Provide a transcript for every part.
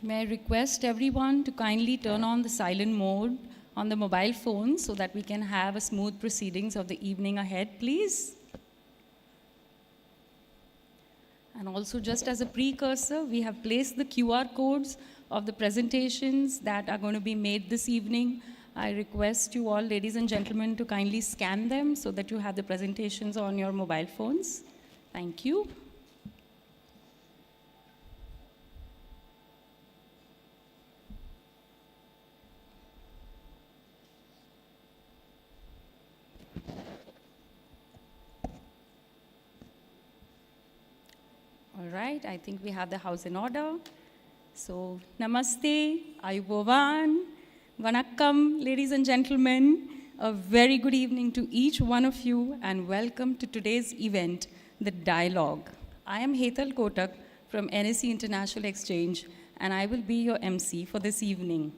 May I request everyone to kindly turn on the silent mode on the mobile phone so that we can have a smooth proceedings of the evening ahead, please. And also, just as a precursor, we have placed the QR codes of the presentations that are going to be made this evening. I request you all, ladies and gentlemen, to kindly scan them so that you have the presentations on your mobile phones. Thank you. All right, I think we have the house in order. So, namaste, ayubovan, vanakkam, ladies and gentlemen. A very good evening to each one of you and welcome to today's event, The Dialogue. I am Hetal Kotak from NSE International Exchange and I will be your MC for this evening.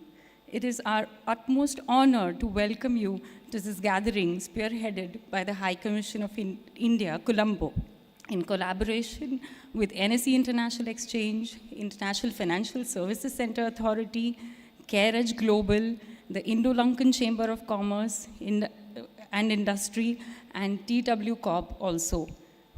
It is our utmost honor to welcome you to this gathering spearheaded by the High Commission of India, Colombo, in collaboration with NSE International Exchange, International Financial Services Center Authority, CareEdge Global, the Indo-Lankan Chamber of Commerce and Industry, and TWCorp also.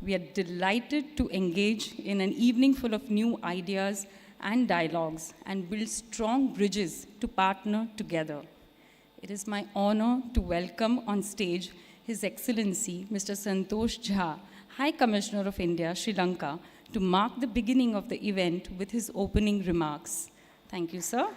We are delighted to engage in an evening full of new ideas and dialogues and build strong bridges to partner together. It is my honor to welcome on stage His Excellency Mr. Santosh Jha, High Commissioner of India, Sri Lanka, to mark the beginning of the event with his opening remarks. Thank you, sir.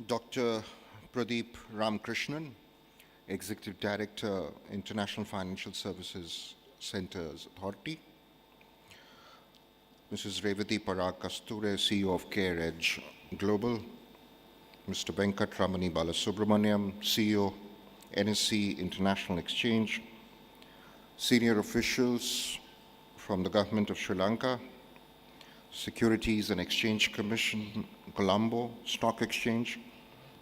Dr. Pradeep Ramkrishnan, Executive Director, International Financial Services Centers Authority. Mrs. Revati Parag Kasture, CEO of CareEdge Global. Mr. Venkat Ramani Balasubramaniam, CEO, NSE International Exchange. Senior officials from the Government of Sri Lanka, Securities and Exchange Commission, Colombo, Stock Exchange,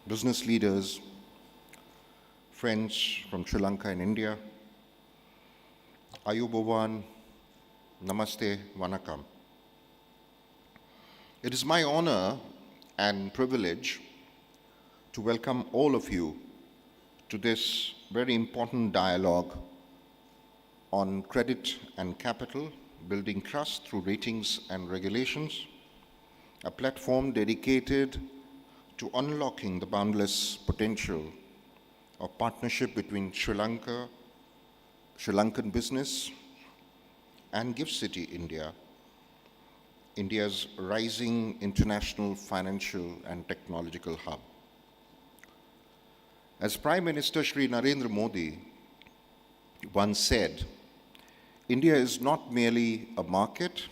business leaders, friends from Sri Lanka and India, Ayubovan, Namaste, Vanakkam. It is my honor and privilege to welcome all of you to this very important dialogue on credit and capital, building trust through ratings and regulations, a platform dedicated to unlocking the boundless potential of partnership between Sri Lanka, Sri Lankan business, and GIFT City India, India's rising international financial and technological hub. As Prime Minister Shri Narendra Modi once said, India is not merely a market,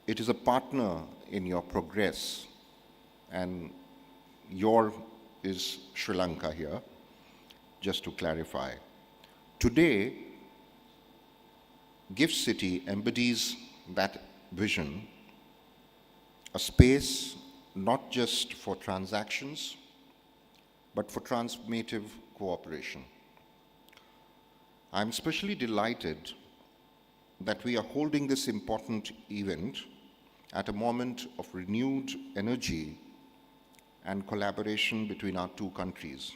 it is a partner in your progress, and your is Sri Lanka here, just to clarify. Today, GIFT City embodies that vision, a space not just for transactions, but for transformative cooperation. I'm especially delighted that we are holding this important event at a moment of renewed energy and collaboration between our two countries.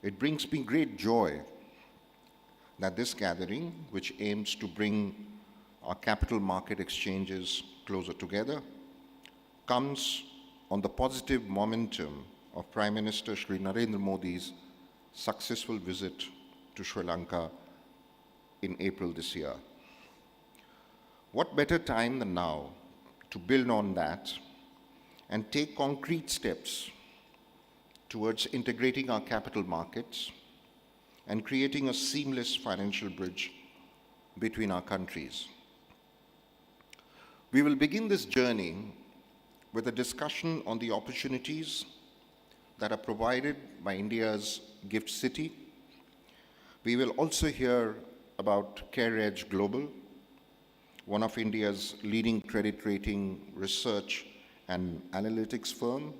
It brings me great joy that this gathering, which aims to bring our capital market exchanges closer together, comes on the positive momentum of Prime Minister Shri Narendra Modi's successful visit to Sri Lanka in April this year. What better time than now to build on that and take concrete steps towards integrating our capital markets and creating a seamless financial bridge between our countries. We will begin this journey with a discussion on the opportunities, that are provided by India's Gift City. We will also hear about CareEdge Global, one of India's leading credit rating research and analytics firm.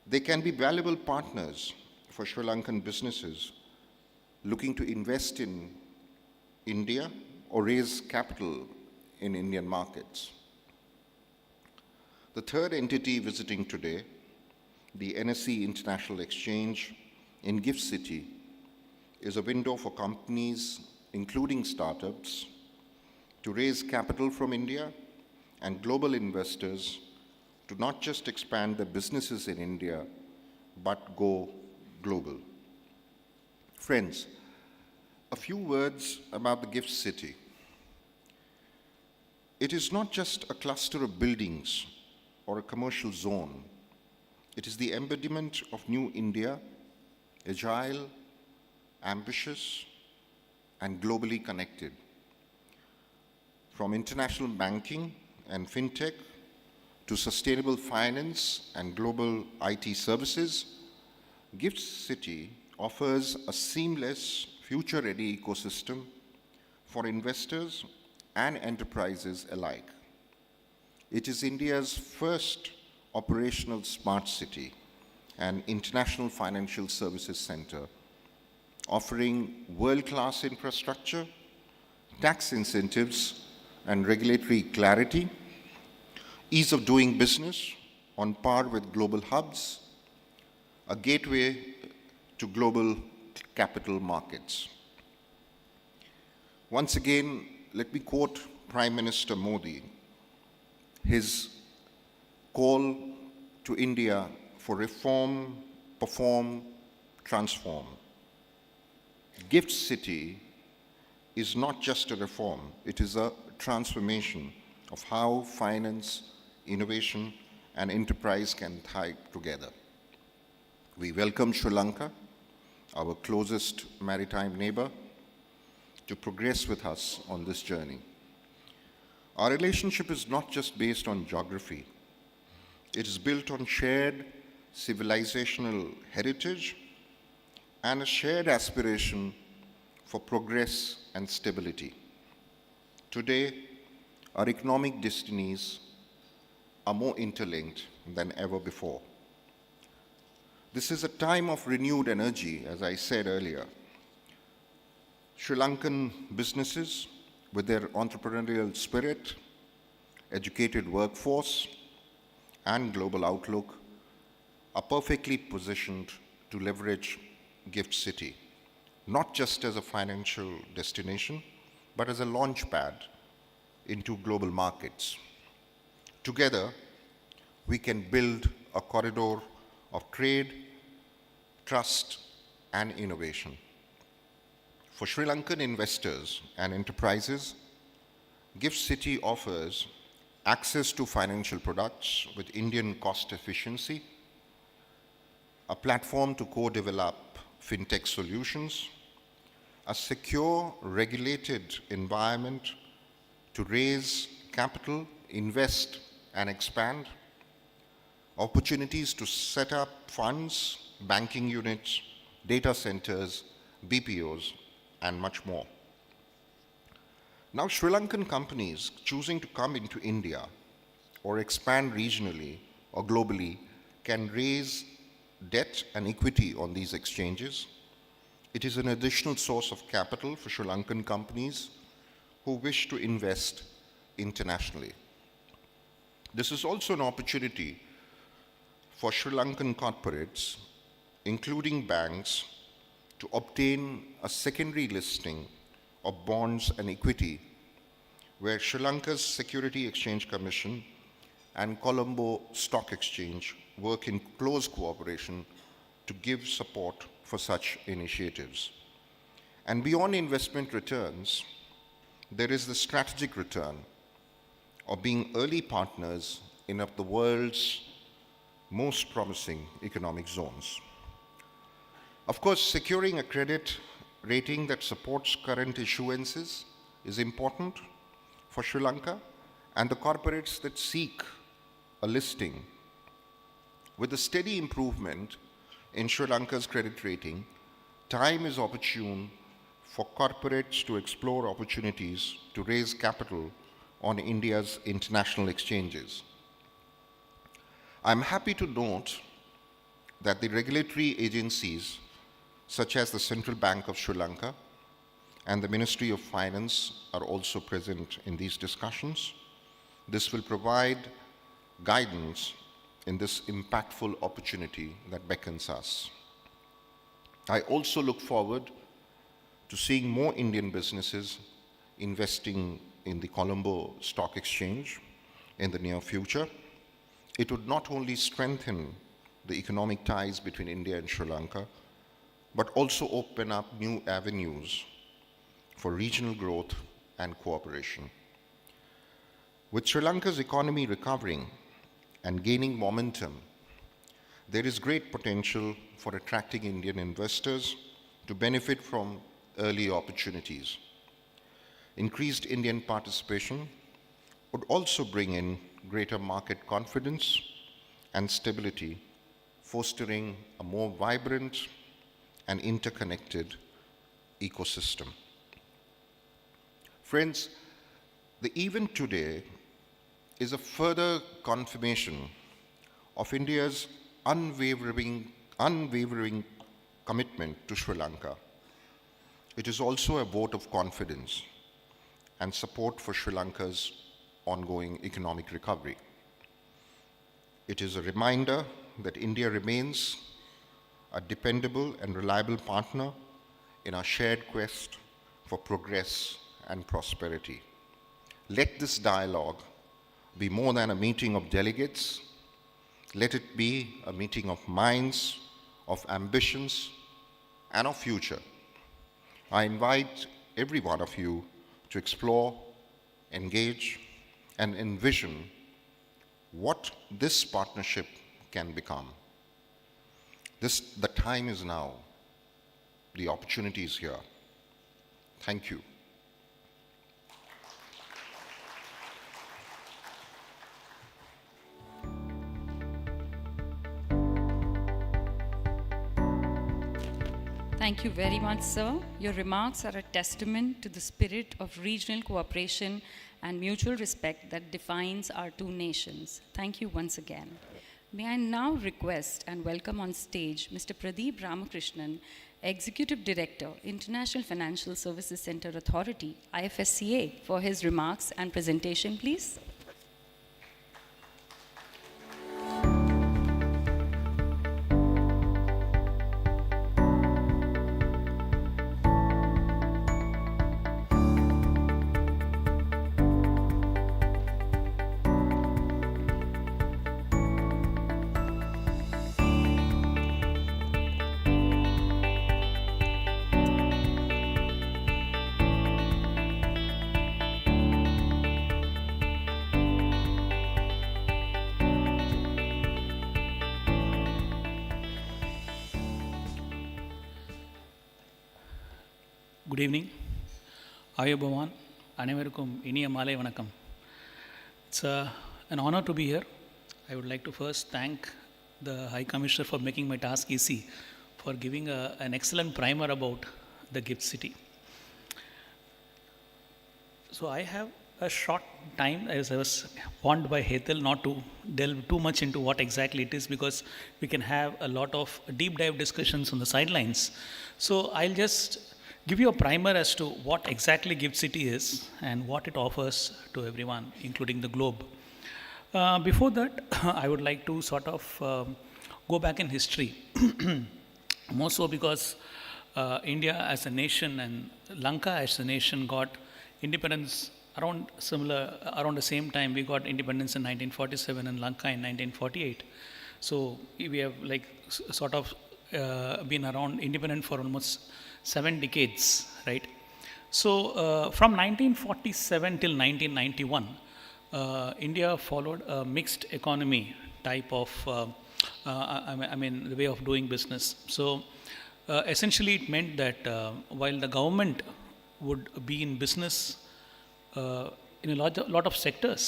They can be valuable partners for Sri Lankan businesses looking to invest in India or raise capital in Indian markets. The third entity visiting today, the NSE International Exchange in Gift City, is a window for companies, including startups, to raise capital from India and global investors to not just expand their businesses in India, but go global. Friends, a few words about the Gift City. It is not just a cluster of buildings or a commercial zone. It is the embodiment of New India, agile, ambitious, and globally connected. From international banking and fintech to sustainable finance and global IT services, Gift City offers a seamless, future-ready ecosystem for investors and enterprises alike. It is India's first operational smart city and international financial services center, offering world-class infrastructure, tax incentives, and regulatory clarity, ease of doing business on par with global hubs, a gateway to global capital markets. Once again, let me quote Prime Minister Modi, his call to India for reform, perform, transform. Gift City is not just a reform, it is a transformation of how finance, innovation, and enterprise can thrive together. We welcome Sri Lanka, our closest maritime neighbor, to progress with us on this journey. Our relationship is not just based on geography. It is built on shared civilizational heritage and a shared aspiration for progress and stability. Today, our economic destinies are more interlinked than ever before. This is a time of renewed energy, as I said earlier. Sri Lankan businesses, with their entrepreneurial spirit, educated workforce, and global outlook, are perfectly positioned to leverage Gift City, not just as a financial destination, but as a launchpad into global markets. Together, we can build a corridor of trade, trust, and innovation. For Sri Lankan investors and enterprises, Gift City offers access to financial products with Indian cost efficiency, a platform to co-develop fintech solutions, a secure, regulated environment to raise capital, invest, and expand, opportunities to set up funds, banking units, data centers, BPOs, and much more. Now, Sri Lankan companies choosing to come into India or expand regionally or globally can raise debt and equity on these exchanges. It is an additional source of capital for Sri Lankan companies who wish to invest internationally. This is also an opportunity for Sri Lankan corporates, including banks, to obtain a secondary listing of bonds and equity, where Sri Lanka's Security Exchange Commission and Colombo Stock Exchange work in close cooperation to give support for such initiatives. And beyond investment returns, there is the strategic return of being early partners in one of the world's most promising economic zones. Of course, securing a credit rating that supports current issuances is important for Sri Lanka and the corporates that seek a listing With the steady improvement in Sri Lanka's credit rating, time is opportune for corporates to explore opportunities to raise capital on India's international exchanges. I'm happy to note that the regulatory agencies such as the Central Bank of Sri Lanka and the Ministry of Finance are also present in these discussions. This will provide guidance in this impactful opportunity that beckons us. I also look forward to seeing more Indian businesses investing in the Colombo Stock Exchange in the near future. It would not only strengthen the economic ties between India and Sri Lanka, but also open up new avenues for regional growth and cooperation. With Sri Lanka's economy recovering and gaining momentum, there is great potential for attracting Indian investors to benefit from early opportunities. Increased Indian participation would also bring in greater market confidence and stability, fostering a more vibrant and interconnected ecosystem. Friends, the event today is a further confirmation of India's unwavering commitment to Sri Lanka. It is also a vote of confidence and support for Sri Lanka's ongoing economic recovery. It is a reminder that India remains a dependable and reliable partner in our shared quest for progress and prosperity. Let this dialogue be more than a meeting of delegates. Let it be a meeting of minds, of ambitions, and of future. I invite every one of you to explore, engage, and envision what this partnership can become. The time is now. The opportunity is here. Thank you. Thank you very much, sir. Your remarks are a testament to the spirit of regional cooperation and mutual respect that defines our two nations. Thank you once again. May I now request and welcome on stage Mr. Pradeep Ramakrishnan, Executive Director, International Financial Services Center Authority, IFSCA, for his remarks and presentation, please. Good evening. Ayubovan, அனைவருக்கும் இனிய மாலை வணக்கம். It's an honor to be here. I would like to first thank the High Commissioner for making my task easy, for giving an excellent primer about the gift city. So I have a short time, as I was warned by Hetal not to delve too much into what exactly it is, because we can have a lot of deep dive discussions on the sidelines. So I'll just give you a primer as to what exactly Gift City is and what it offers to everyone, including the globe. Before that, I would like to sort of go back in history, more so because India as a nation and Lanka as a nation got independence around the same time. We got independence in 1947 and Lanka in 1948. So we have like sort of been around independent for almost 7 decades, right? So from 1947 till 1991, India followed a mixed economy type of, the way of doing business. So essentially it meant that while the government would be in business in a lot of sectors,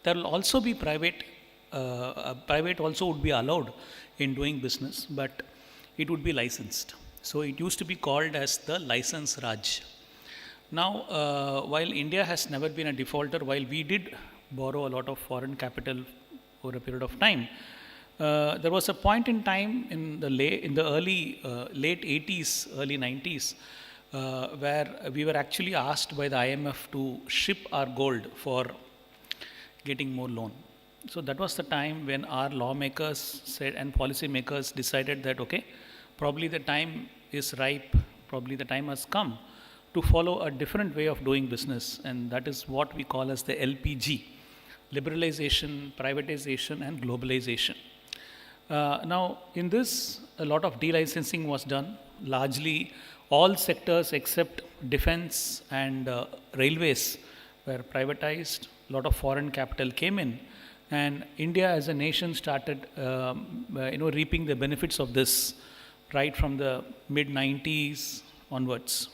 there will also be private private also would be allowed in doing business, but it would be licensed. So it used to be called as the license Raj. Now, while India has never been a defaulter, while we did borrow a lot of foreign capital over a period of time, there was a point in time in the late 80s, early 90s, where we were actually asked by the IMF to ship our gold for getting more loan. So that was the time when our lawmakers said and policy makers decided that, okay, probably the time is ripe, probably the time has come to follow a different way of doing business, and that is what we call as the LPG, liberalization, privatization, and globalization. Now, in this, a lot of delicensing was done. Largely, all sectors except defense and railways were privatized. A lot of foreign capital came in, and India as a nation started, reaping the benefits of this right from the mid-90s onwards.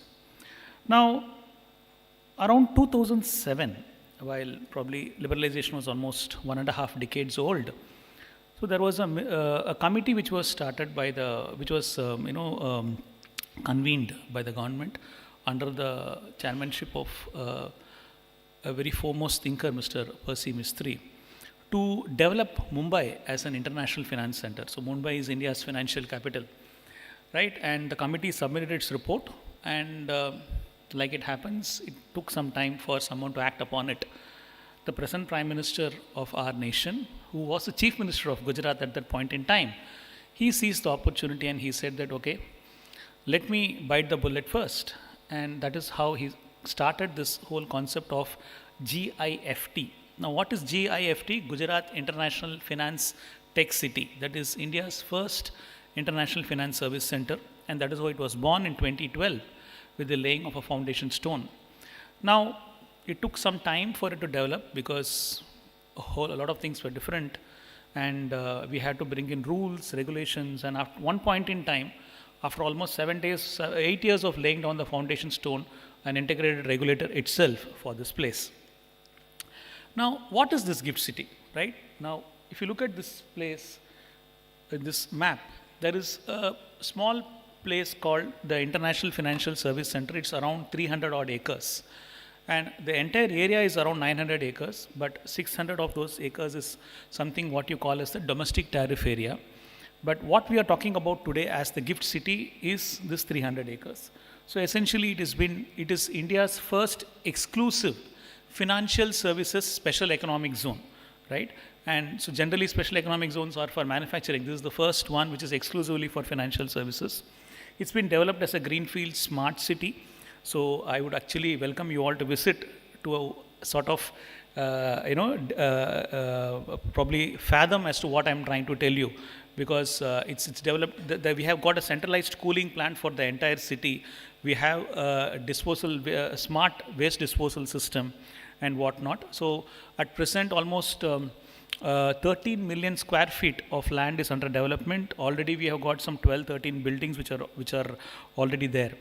Now, around 2007, while probably liberalization was almost 1.5 decades old, so there was a committee which was started by convened by the government under the chairmanship of a very foremost thinker, Mr. Percy Mistry, to develop Mumbai as an international finance center. So Mumbai is India's financial capital, right? And the committee submitted its report, and like it happens, it took some time for someone to act upon it. The present Prime Minister of our nation, who was the Chief Minister of Gujarat at that point in time, he seized the opportunity and he said that, okay, let me bite the bullet first. And that is how he started this whole concept of GIFT. Now, what is GIFT? Gujarat International Finance Tech City. That is India's first international finance service center, and that is how it was born in 2012 with the laying of a foundation stone. Now, it took some time for it to develop because a lot of things were different, and we had to bring in rules, regulations, and at one point in time, after almost 8 years of laying down the foundation stone, an integrated regulator itself for this place. Now, what is this gift city, right? Now, if you look at this place, this map, there is a small place called the International Financial Service Center. It's around 300 odd acres. And the entire area is around 900 acres, but 600 of those acres is something what you call as the domestic tariff area. But what we are talking about today as the gift city is this 300 acres. So essentially it is India's first exclusive financial services special economic zone, right? And so generally special economic zones are for manufacturing. This is the first one which is exclusively for financial services. It's been developed as a greenfield smart city. So I would actually welcome you all to visit to a sort of, probably fathom as to what I'm trying to tell you, because it's developed, we have got a centralized cooling plant for the entire city. We have a smart waste disposal system and whatnot. So at present, almost 13 million square feet of land is under development. Already we have got some 12-13 buildings which are already there.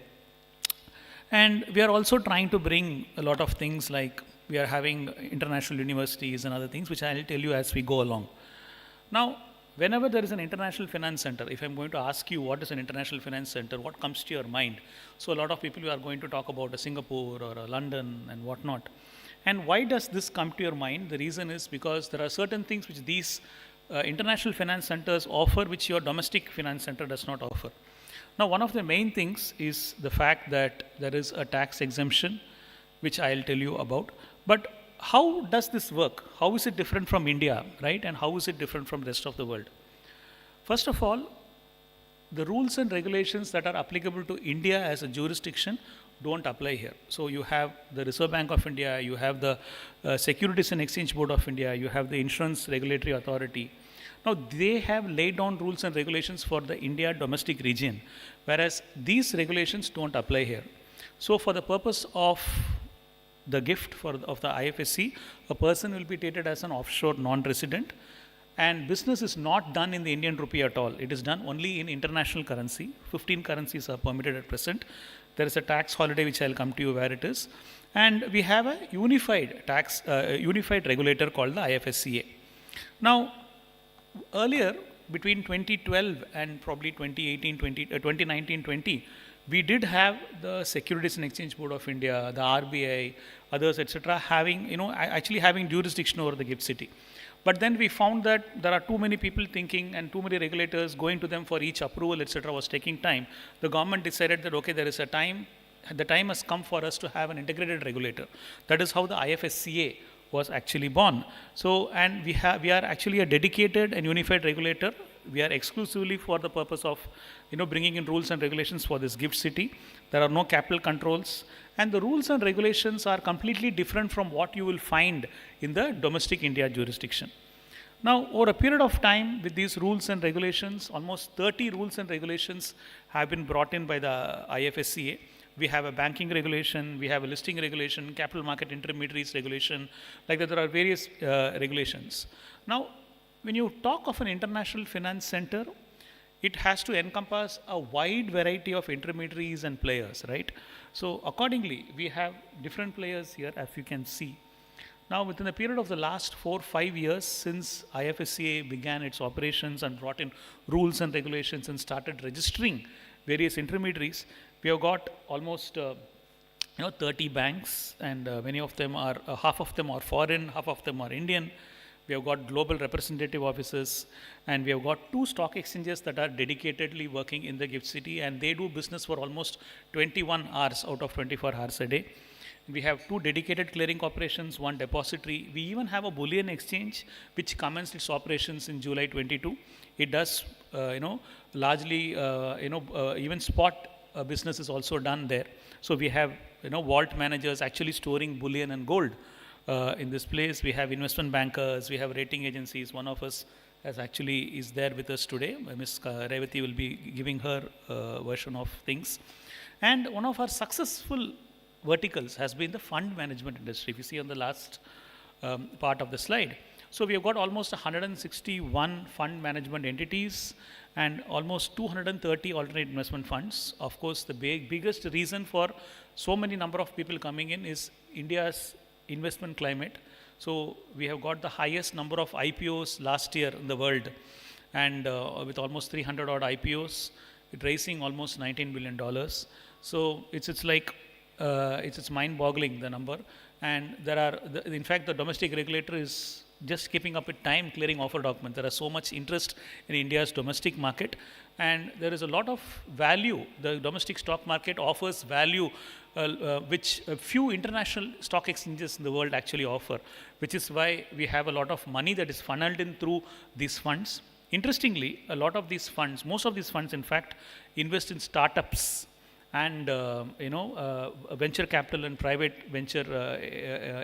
And we are also trying to bring a lot of things, like we are having international universities and other things, which I'll tell you as we go along. Now, whenever there is an international finance center, if I'm going to ask you what is an international finance center, what comes to your mind? So a lot of people are going to talk about a Singapore or a London and whatnot. And why does this come to your mind? The reason is because there are certain things which these international finance centers offer, which your domestic finance center does not offer. Now, one of the main things is the fact that there is a tax exemption, which I'll tell you about. But how does this work? How is it different from India, right? And how is it different from the rest of the world? First of all, the rules and regulations that are applicable to India as a jurisdiction don't apply here. So you have the Reserve Bank of India, you have the Securities and Exchange Board of India, you have the Insurance Regulatory Authority. Now, they have laid down rules and regulations for the India domestic region, whereas these regulations don't apply here. So for the purpose of the gift of the IFSC, a person will be treated as an offshore non-resident, and business is not done in the Indian rupee at all. It is done only in international currency. 15 currencies are permitted at present. There is a tax holiday which I'll come to you where it is. And we have a unified regulator called the IFSCA. Now, earlier, between 2012 and probably 2019-20, we did have the Securities and Exchange Board of India, the RBI, others, etc., having, actually having jurisdiction over the GIFT City. But then we found that there are too many people thinking and too many regulators going to them for each approval, etc., was taking time. The government decided that, okay, there is a time, the time has come for us to have an integrated regulator. That is how the IFSCA was actually born. So, and we are actually a dedicated and unified regulator. We are exclusively for the purpose of, bringing in rules and regulations for this GIFT City. There are no capital controls, and the rules and regulations are completely different from what you will find in the domestic India jurisdiction. Now, over a period of time, with these rules and regulations, almost 30 rules and regulations have been brought in by the IFSCA. We have a banking regulation, we have a listing regulation, capital market intermediaries regulation, like that there are various regulations. Now, when you talk of an international finance center, it has to encompass a wide variety of intermediaries and players, right? So accordingly, we have different players here, as you can see. Now, within the period of the last 4-5 years, since IFSCA began its operations and brought in rules and regulations and started registering various intermediaries, we have got almost 30 banks, and many of them are, half of them are foreign, half of them are Indian. We have got global representative offices, and we have got 2 stock exchanges that are dedicatedly working in the GIFT City, and they do business for almost 21 hours out of 24 hours a day. We have 2 dedicated clearing corporations, 1 depository. We even have a bullion exchange which commenced its operations in July 22. It does, largely, even spot business is also done there. So we have, vault managers actually storing bullion and gold in this place. We have investment bankers, we have rating agencies. One of us is there with us today. Ms. Revati will be giving her version of things. And one of our successful verticals has been the fund management industry. If you see on the last part of the slide. So we have got almost 161 fund management entities and almost 230 alternate investment funds. Of course, the biggest reason for so many number of people coming in is India's investment climate. So we have got the highest number of IPOs last year in the world, and with almost 300 odd IPOs, it raising almost $19 billion. So it's mind-boggling, the number. And there are, in fact, the domestic regulator is just keeping up with time clearing offer documents. There is so much interest in India's domestic market, and there is a lot of value. The domestic stock market offers value which a few international stock exchanges in the world actually offer, which is why we have a lot of money that is funneled in through these funds. Interestingly, a lot of these funds, most of these funds in fact, invest in startups and venture capital and private venture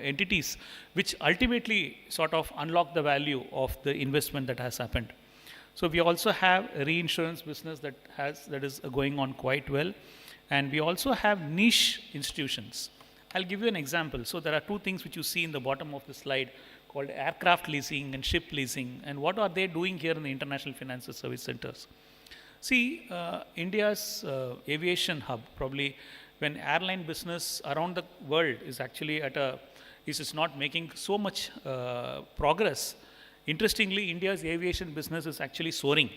entities, which ultimately sort of unlock the value of the investment that has happened. So we also have a reinsurance business that is going on quite well, and we also have niche institutions. I'll give you an example. So there are 2 things which you see in the bottom of the slide called aircraft leasing and ship leasing, and what are they doing here in the international financial service centers? See, India's aviation hub, probably when airline business around the world is actually is not making so much progress. Interestingly, India's aviation business is actually soaring.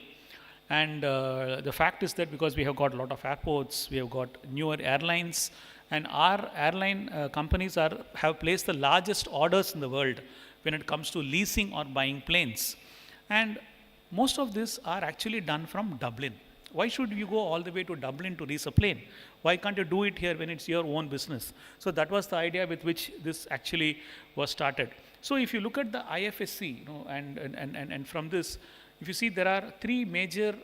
And the fact is that because we have got a lot of airports, we have got newer airlines, and our airline companies have placed the largest orders in the world when it comes to leasing or buying planes. And most of this are actually done from Dublin. Why should you go all the way to Dublin to lease a plane? Why can't you do it here when it's your own business? So that was the idea with which this actually was started. So if you look at the IFSC, and from this, if you see, there are 3 major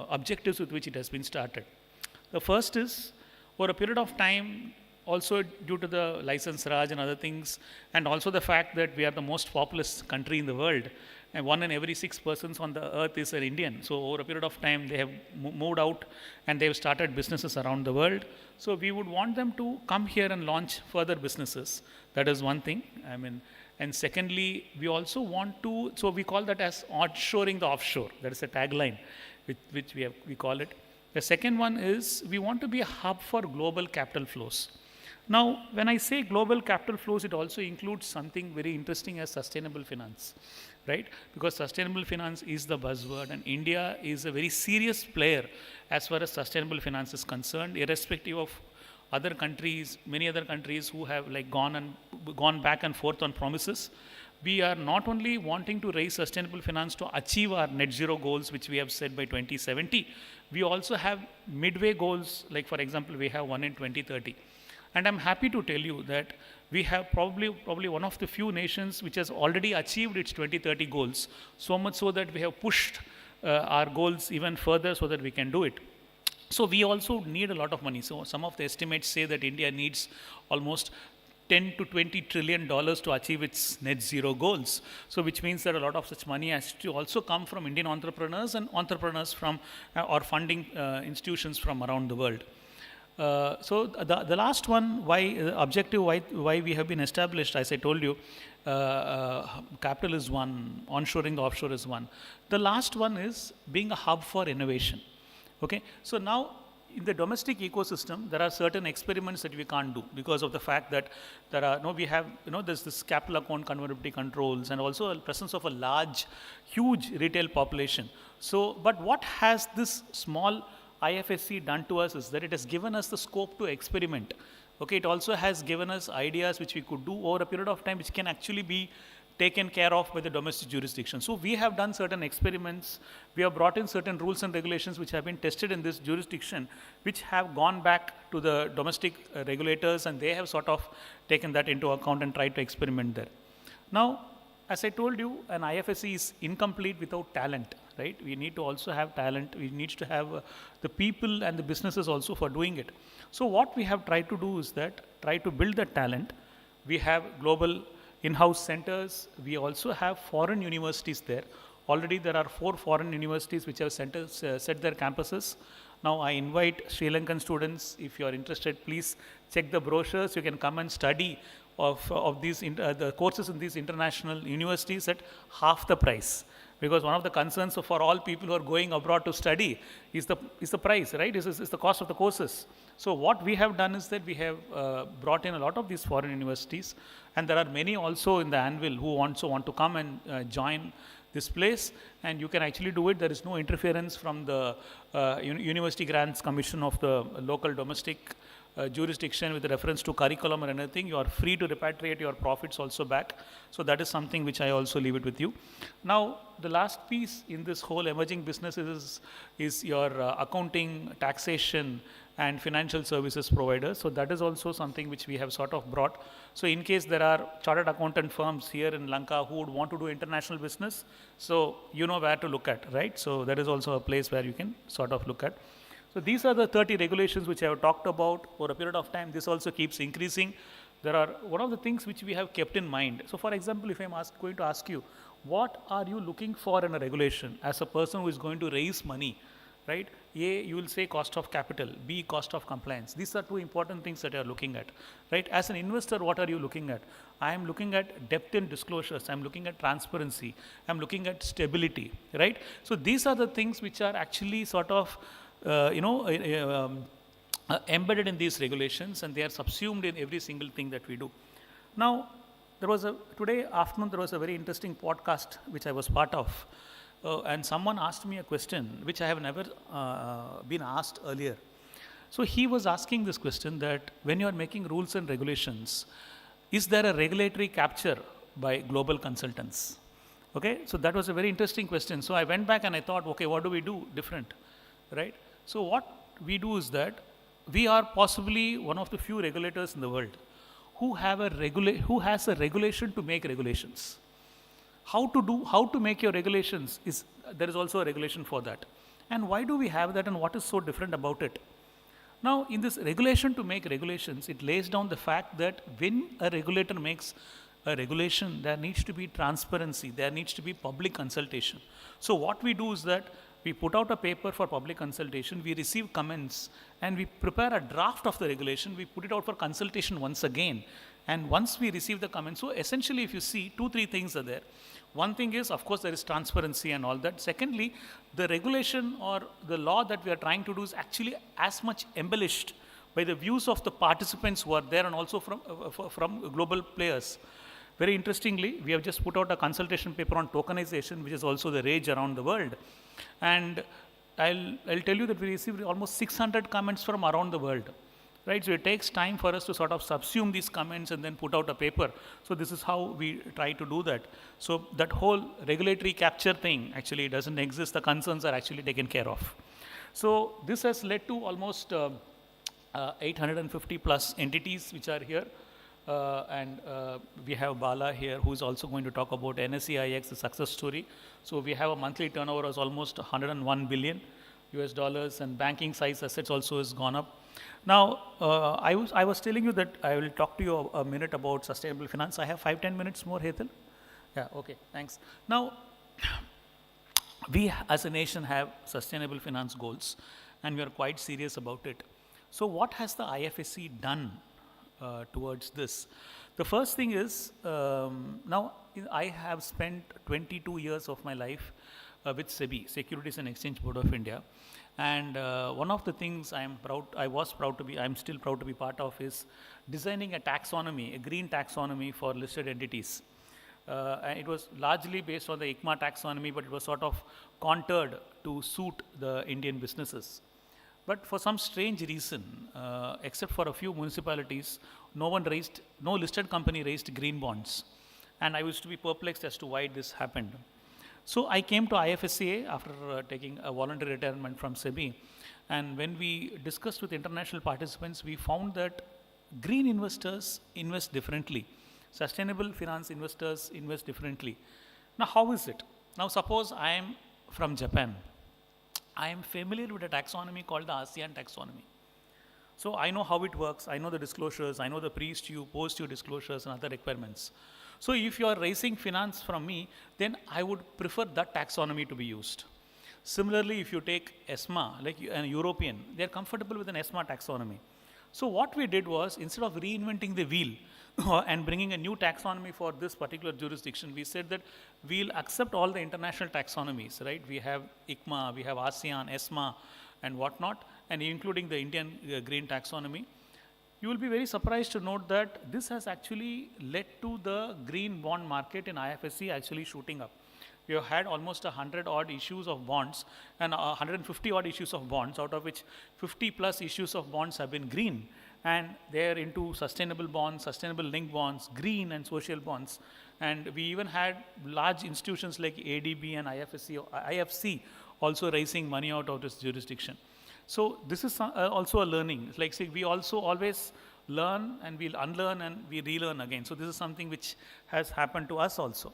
objectives with which it has been started. The first is, over a period of time, also due to the license Raj and other things, and also the fact that we are the most populous country in the world, and 1 in every 6 persons on the earth is an Indian. So over a period of time, they have moved out and they have started businesses around the world. So we would want them to come here and launch further businesses. That is one thing. And secondly, we also want to, so we call that as onshoring the offshore. That is a tagline which we call it. The second one is we want to be a hub for global capital flows. Now, when I say global capital flows, it also includes something very interesting as sustainable finance, right? Because sustainable finance is the buzzword, and India is a very serious player as far as sustainable finance is concerned, irrespective of other countries, many other countries who have like gone back and forth on promises. We are not only wanting to raise sustainable finance to achieve our net zero goals, which we have set by 2070, we also have midway goals, like for example, we have one in 2030. And I'm happy to tell you that we have probably one of the few nations which has already achieved its 2030 goals, so much so that we have pushed our goals even further so that we can do it. So we also need a lot of money. So some of the estimates say that India needs almost 10 to 20 trillion dollars to achieve its net zero goals. So which means that a lot of such money has to also come from Indian entrepreneurs and entrepreneurs from or funding institutions from around the world. So the last one, objective why we have been established, as I told you, capital is one, onshoring the offshore is one. The last one is being a hub for innovation. Okay, so now in the domestic ecosystem, there are certain experiments that we can't do because of the fact that there's this capital account convertibility controls and also a presence of a huge retail population. So, but what has this small IFSC done to us is that it has given us the scope to experiment. Okay, it also has given us ideas which we could do over a period of time, which can actually be taken care of by the domestic jurisdiction. So we have done certain experiments. We have brought in certain rules and regulations which have been tested in this jurisdiction, which have gone back to the domestic regulators, and they have sort of taken that into account and tried to experiment there. Now, as I told you, an IFSC is incomplete without talent, right? We need to also have talent. We need to have the people and the businesses also for doing it. So what we have tried to do is that try to build the talent. We have global in-house centers. We also have foreign universities there. Already there are 4 foreign universities which have set their campuses. Now I invite Sri Lankan students, if you are interested, please check the brochures. You can come and study of these the courses in these international universities at half the price. Because one of the concerns for all people who are going abroad to study is the price, right? Is the cost of the courses. So what we have done is that we have brought in a lot of these foreign universities, and there are many also in the anvil who also want to come and join this place, and you can actually do it. There is no interference from the University Grants Commission of the local domestic jurisdiction with reference to curriculum or anything. You are free to repatriate your profits also back. So that is something which I also leave it with you. Now, the last piece in this whole emerging business is your accounting, taxation, and financial services providers. So that is also something which we have sort of brought. So in case there are chartered accountant firms here in Lanka who would want to do international business, so you know where to look at, right? So that is also a place where you can sort of look at. So these are the 30 regulations which I have talked about for a period of time. This also keeps increasing. There are one of the things which we have kept in mind. So for example, if I'm going to ask you, what are you looking for in a regulation as a person who is going to raise money, right? A, you will say cost of capital. B, cost of compliance. These are 2 important things that you are looking at, right? As an investor, what are you looking at? I am looking at depth in disclosures. I'm looking at transparency. I'm looking at stability, right? So these are the things which are actually sort of embedded in these regulations, and they are subsumed in every single thing that we do. Now, today afternoon there was a very interesting podcast which I was part of, and someone asked me a question which I have never been asked earlier. So he was asking this question that when you are making rules and regulations, is there a regulatory capture by global consultants? Okay, so that was a very interesting question. So I went back and I thought, okay, what do we do different, right? So what we do is that we are possibly one of the few regulators in the world who has a regulation to make regulations. How to make your regulations there is also a regulation for that. And why do we have that, and what is so different about it? Now, in this regulation to make regulations, it lays down the fact that when a regulator makes a regulation, there needs to be transparency, there needs to be public consultation. So what we do is that we put out a paper for public consultation, we receive comments, and we prepare a draft of the regulation, we put it out for consultation once again. And once we receive the comments, so essentially if you see, 2-3 things are there. One thing is, of course, there is transparency and all that. Secondly, the regulation or the law that we are trying to do is actually as much embellished by the views of the participants who are there and also from global players. Very interestingly, we have just put out a consultation paper on tokenization, which is also the rage around the world. And I'll tell you that we received almost 600 comments from around the world. Right, so it takes time for us to sort of subsume these comments and then put out a paper. So this is how we try to do that. So that whole regulatory capture thing actually doesn't exist. The concerns are actually taken care of. So this has led to almost 850 plus entities which are here. And we have Bala here, who is also going to talk about NSE IX, the success story. So we have a monthly turnover of almost 101 billion US dollars, and banking size assets also has gone up. Now, I was telling you that I will talk to you a minute about sustainable finance. I have 5-10 minutes more, Hetal? Yeah, okay, thanks. Now, we as a nation have sustainable finance goals, and we are quite serious about it. So what has the IFSC done towards this? The first thing is, now I have spent 22 years of my life with SEBI, Securities and Exchange Board of India. And one of the things I'm still proud to be part of is designing a taxonomy, a green taxonomy for listed entities. And it was largely based on the ICMA taxonomy, but it was sort of contoured to suit the Indian businesses. But for some strange reason, except for a few municipalities, no listed company raised green bonds. And I used to be perplexed as to why this happened. So I came to IFSCA after taking a voluntary retirement from SEBI, and when we discussed with international participants, we found that green investors invest differently. Sustainable finance investors invest differently. Now, how is it? Now, suppose I am from Japan. I am familiar with a taxonomy called the ASEAN taxonomy. So I know how it works, I know the disclosures, I know the pre-due, post-due disclosures and other requirements. So if you are raising finance from me, then I would prefer that taxonomy to be used. Similarly, if you take ESMA, like an European, they are comfortable with an ESMA taxonomy. So what we did was, instead of reinventing the wheel and bringing a new taxonomy for this particular jurisdiction, we said that we'll accept all the international taxonomies, right? We have ICMA, we have ASEAN, ESMA, and whatnot, and including the Indian green taxonomy. You will be very surprised to note that this has actually led to the green bond market in IFSC actually shooting up. We have had almost 100 odd issues of bonds and 150 odd issues of bonds, out of which 50 plus issues of bonds have been green, and they are into sustainable bonds, sustainable linked bonds, green and social bonds. And we even had large institutions like ADB and IFC also raising money out of this jurisdiction. So this is also a learning. It's like, see, we also always learn and we'll unlearn and we relearn again. So this is something which has happened to us also.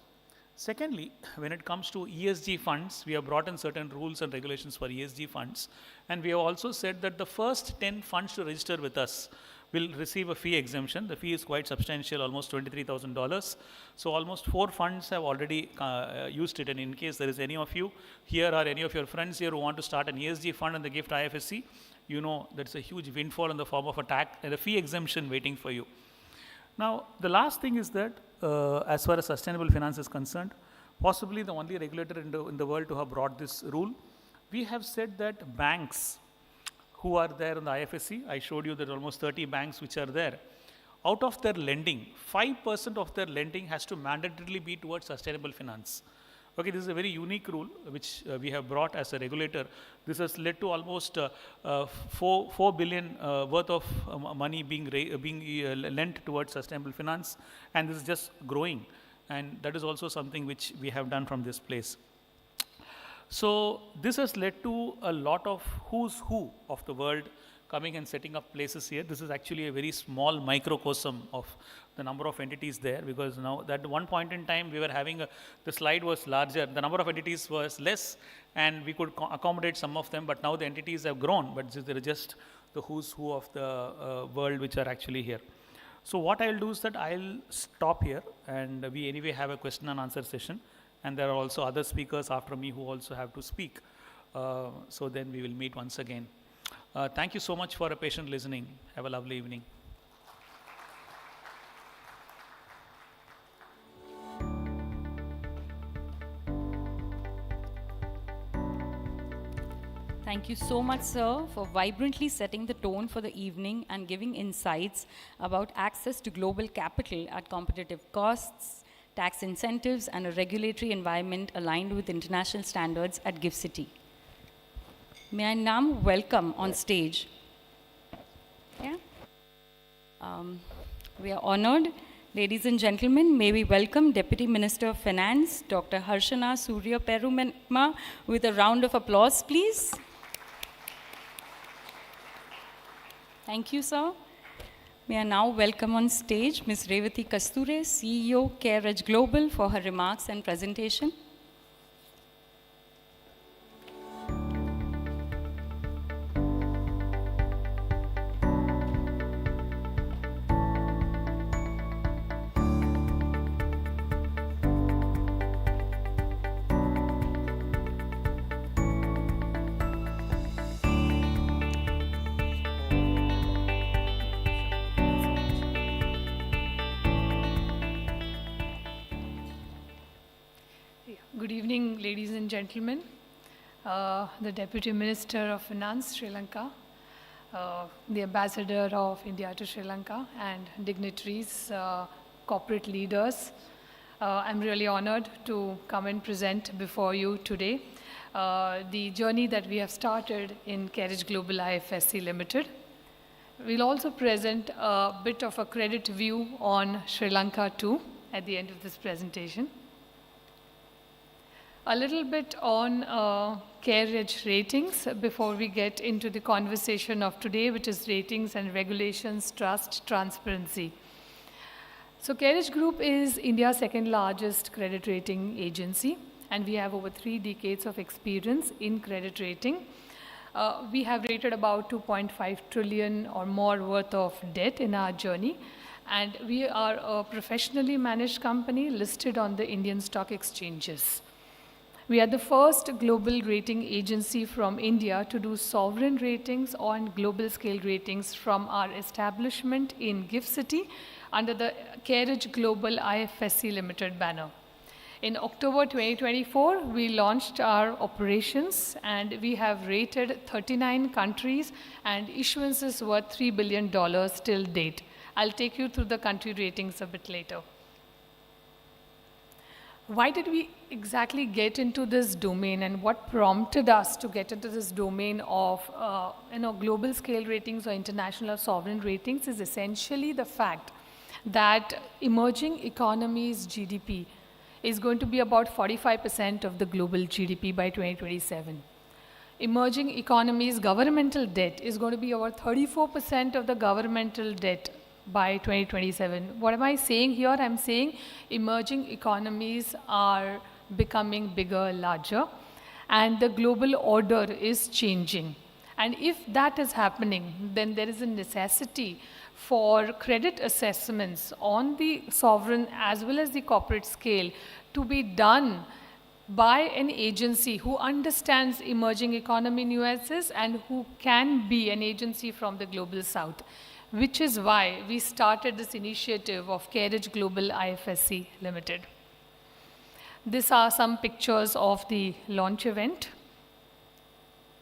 Secondly, when it comes to ESG funds, we have brought in certain rules and regulations for ESG funds. And we have also said that the first 10 funds to register with us will receive a fee exemption. The fee is quite substantial, almost $23,000. So almost 4 funds have already used it. And in case there is any of you here or any of your friends here who want to start an ESG fund and they give to IFSC, you know that's a huge windfall in the form of a tax and a fee exemption waiting for you. Now, the last thing is that as far as sustainable finance is concerned, possibly the only regulator in the world to have brought this rule, we have said that banks who are there in the IFSC, I showed you that almost 30 banks which are there, out of their lending, 5% of their lending has to mandatorily be towards sustainable finance. Okay, this is a very unique rule which we have brought as a regulator. This has led to almost 4 billion worth of money being lent towards sustainable finance, and this is just growing. And that is also something which we have done from this place. So this has led to a lot of who's who of the world coming and setting up places here. This is actually a very small microcosm of the number of entities there, because now at one point in time we were having the slide was larger, the number of entities was less, and we could accommodate some of them, but now the entities have grown, but there are just the who's who of the world which are actually here. So what I'll do is that I'll stop here, and we anyway have a question and answer session, and there are also other speakers after me who also have to speak. So then we will meet once again. Thank you so much for a patient listening. Have a lovely evening. Thank you so much, sir, for vibrantly setting the tone for the evening and giving insights about access to global capital at competitive costs, tax incentives, and a regulatory environment aligned with international standards at GIFT City. May I now welcome on stage. Yeah. We are honored. Ladies and gentlemen, may we welcome Deputy Minister of Finance, Dr. Harshana Surya Perumatma, with a round of applause, please. Thank you, sir. May I now welcome on stage Ms. Revati Kasture, CEO, CareEdge Global, for her remarks and presentation. Good evening, ladies and gentlemen. The Deputy Minister of Finance, Sri Lanka, the Ambassador of India to Sri Lanka, and dignitaries, corporate leaders. I'm really honored to come and present before you today the journey that we have started in CareEdge Global IFSCA Limited. We'll also present a bit of a credit view on Sri Lanka too at the end of this presentation. A little bit on CareEdge ratings before we get into the conversation of today, which is ratings and regulations, trust, transparency. So CareEdge Group is India's second largest credit rating agency, and we have over 3 decades of experience in credit rating. We have rated about 2.5 trillion or more worth of debt in our journey, and we are a professionally managed company listed on the Indian stock exchanges. We are the first global rating agency from India to do sovereign ratings on global scale ratings from our establishment in GIFT City under the CareEdge Global IFSCA Limited banner. In October 2024, we launched our operations and we have rated 39 countries and issuances worth $3 billion till date. I'll take you through the country ratings a bit later. Why did we exactly get into this domain, and what prompted us to get into this domain of global scale ratings or international or sovereign ratings is essentially the fact that emerging economies GDP is going to be about 45% of the global GDP by 2027. Emerging economies governmental debt is going to be about 34% of the governmental debt by 2027. What am I saying here? I'm saying emerging economies are becoming bigger, larger, and the global order is changing. And if that is happening, then there is a necessity for credit assessments on the sovereign as well as the corporate scale to be done by an agency who understands emerging economy nuances and who can be an agency from the global south, which is why we started this initiative of CareEdge Global IFSCA Limited. These are some pictures of the launch event.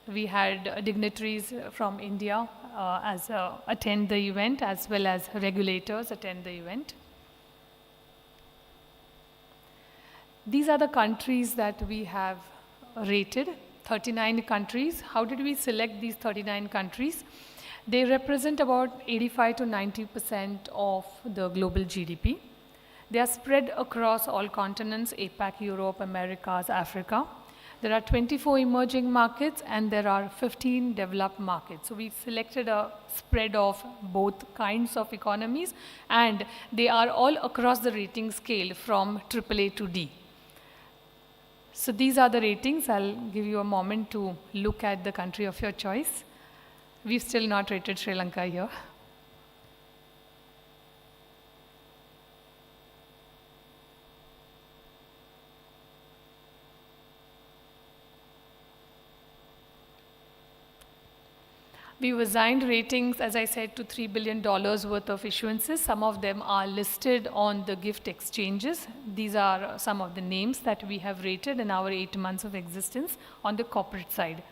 We had dignitaries from India attend the event, as well as regulators attend the event. These are the countries that we have rated, 39 countries. How did we select these 39 countries? They represent about 85 to 90% of the global GDP. They are spread across all continents, APAC, Europe, Americas, Africa. There are 24 emerging markets and there are 15 developed markets. So we selected a spread of both kinds of economies, and they are all across the rating scale from AAA to D. So these are the ratings. I'll give you a moment to look at the country of your choice. We've still not rated Sri Lanka here. We've assigned ratings, as I said, to $3 billion worth of issuances. Some of them are listed on the GIFT exchanges. These are some of the names that we have rated in our 8 months of existence on the corporate side.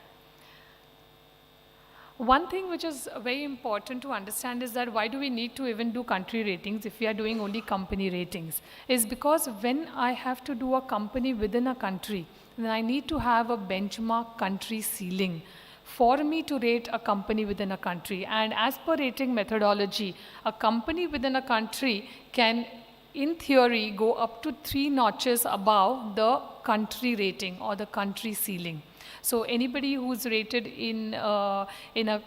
One thing which is very important to understand is that why do we need to even do country ratings if we are doing only company ratings? Is because when I have to do a company within a country, then I need to have a benchmark country ceiling for me to rate a company within a country. And as per rating methodology, a company within a country can, in theory, go up to 3 notches above the country rating or the country ceiling. So anybody who's rated in a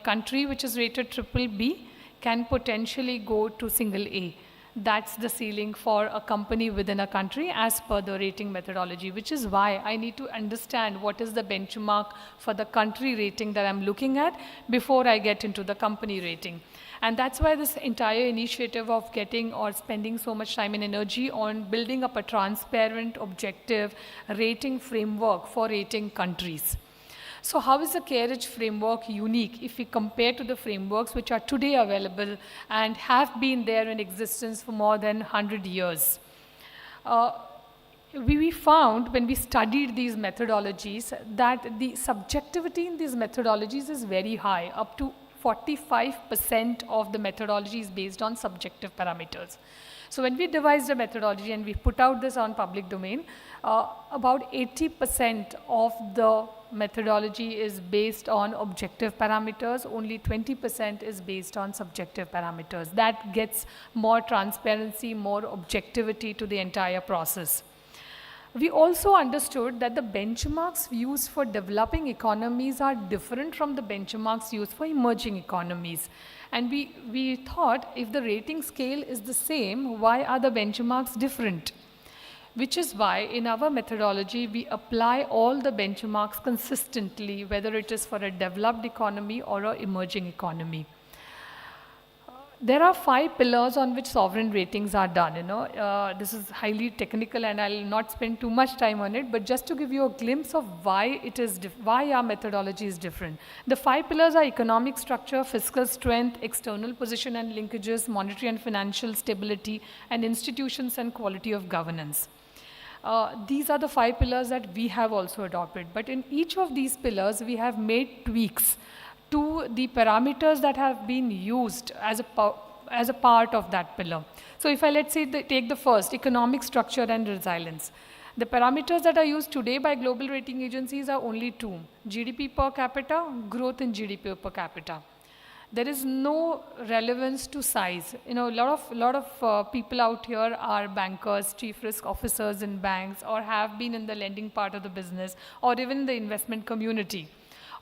country which is rated triple B can potentially go to single A. That's the ceiling for a company within a country as per the rating methodology, which is why I need to understand what is the benchmark for the country rating that I'm looking at before I get into the company rating. And that's why this entire initiative of getting or spending so much time and energy on building up a transparent, objective rating framework for rating countries. So how is the CareEdge framework unique if we compare to the frameworks which are today available and have been there in existence for more than 100 years? We found when we studied these methodologies that the subjectivity in these methodologies is very high, up to 45% of the methodology is based on subjective parameters. So when we devised a methodology and we put out this on public domain, about 80% of the methodology is based on objective parameters, only 20% is based on subjective parameters. That gets more transparency, more objectivity to the entire process. We also understood that the benchmarks used for developing economies are different from the benchmarks used for emerging economies. And we thought if the rating scale is the same, why are the benchmarks different? Which is why in our methodology, we apply all the benchmarks consistently, whether it is for a developed economy or an emerging economy. There are 5 pillars on which sovereign ratings are done. This is highly technical and I'll not spend too much time on it, but just to give you a glimpse of why why our methodology is different. The 5 pillars are economic structure, fiscal strength, external position and linkages, monetary and financial stability, and institutions and quality of governance. These are the 5 pillars that we have also adopted. But in each of these pillars, we have made tweaks to the parameters that have been used as a part of that pillar. So if I, let's say, take the first, economic structure and resilience. The parameters that are used today by global rating agencies are only 2, GDP per capita, growth in GDP per capita. There is no relevance to size. A lot of people out here are bankers, chief risk officers in banks, or have been in the lending part of the business, or even in the investment community.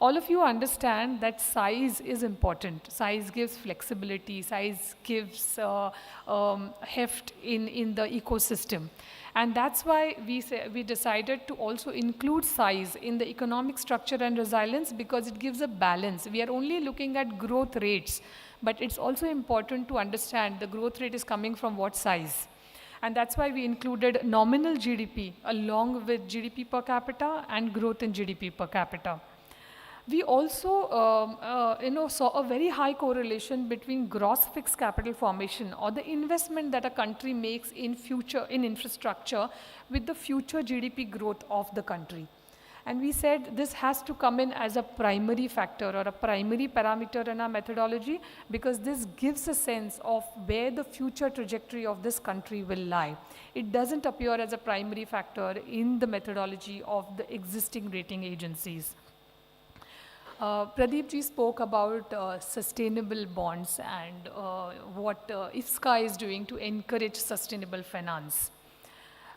All of you understand that size is important. Size gives flexibility, size gives heft in the ecosystem. And that's why we decided to also include size in the economic structure and resilience because it gives a balance. We are only looking at growth rates, but it's also important to understand the growth rate is coming from what size. And that's why we included nominal GDP along with GDP per capita and growth in GDP per capita. We also saw a very high correlation between gross fixed capital formation or the investment that a country makes in infrastructure with the future GDP growth of the country. And we said this has to come in as a primary factor or a primary parameter in our methodology because this gives a sense of where the future trajectory of this country will lie. It doesn't appear as a primary factor in the methodology of the existing rating agencies. Pradeep ji spoke about sustainable bonds and what IFSCA is doing to encourage sustainable finance.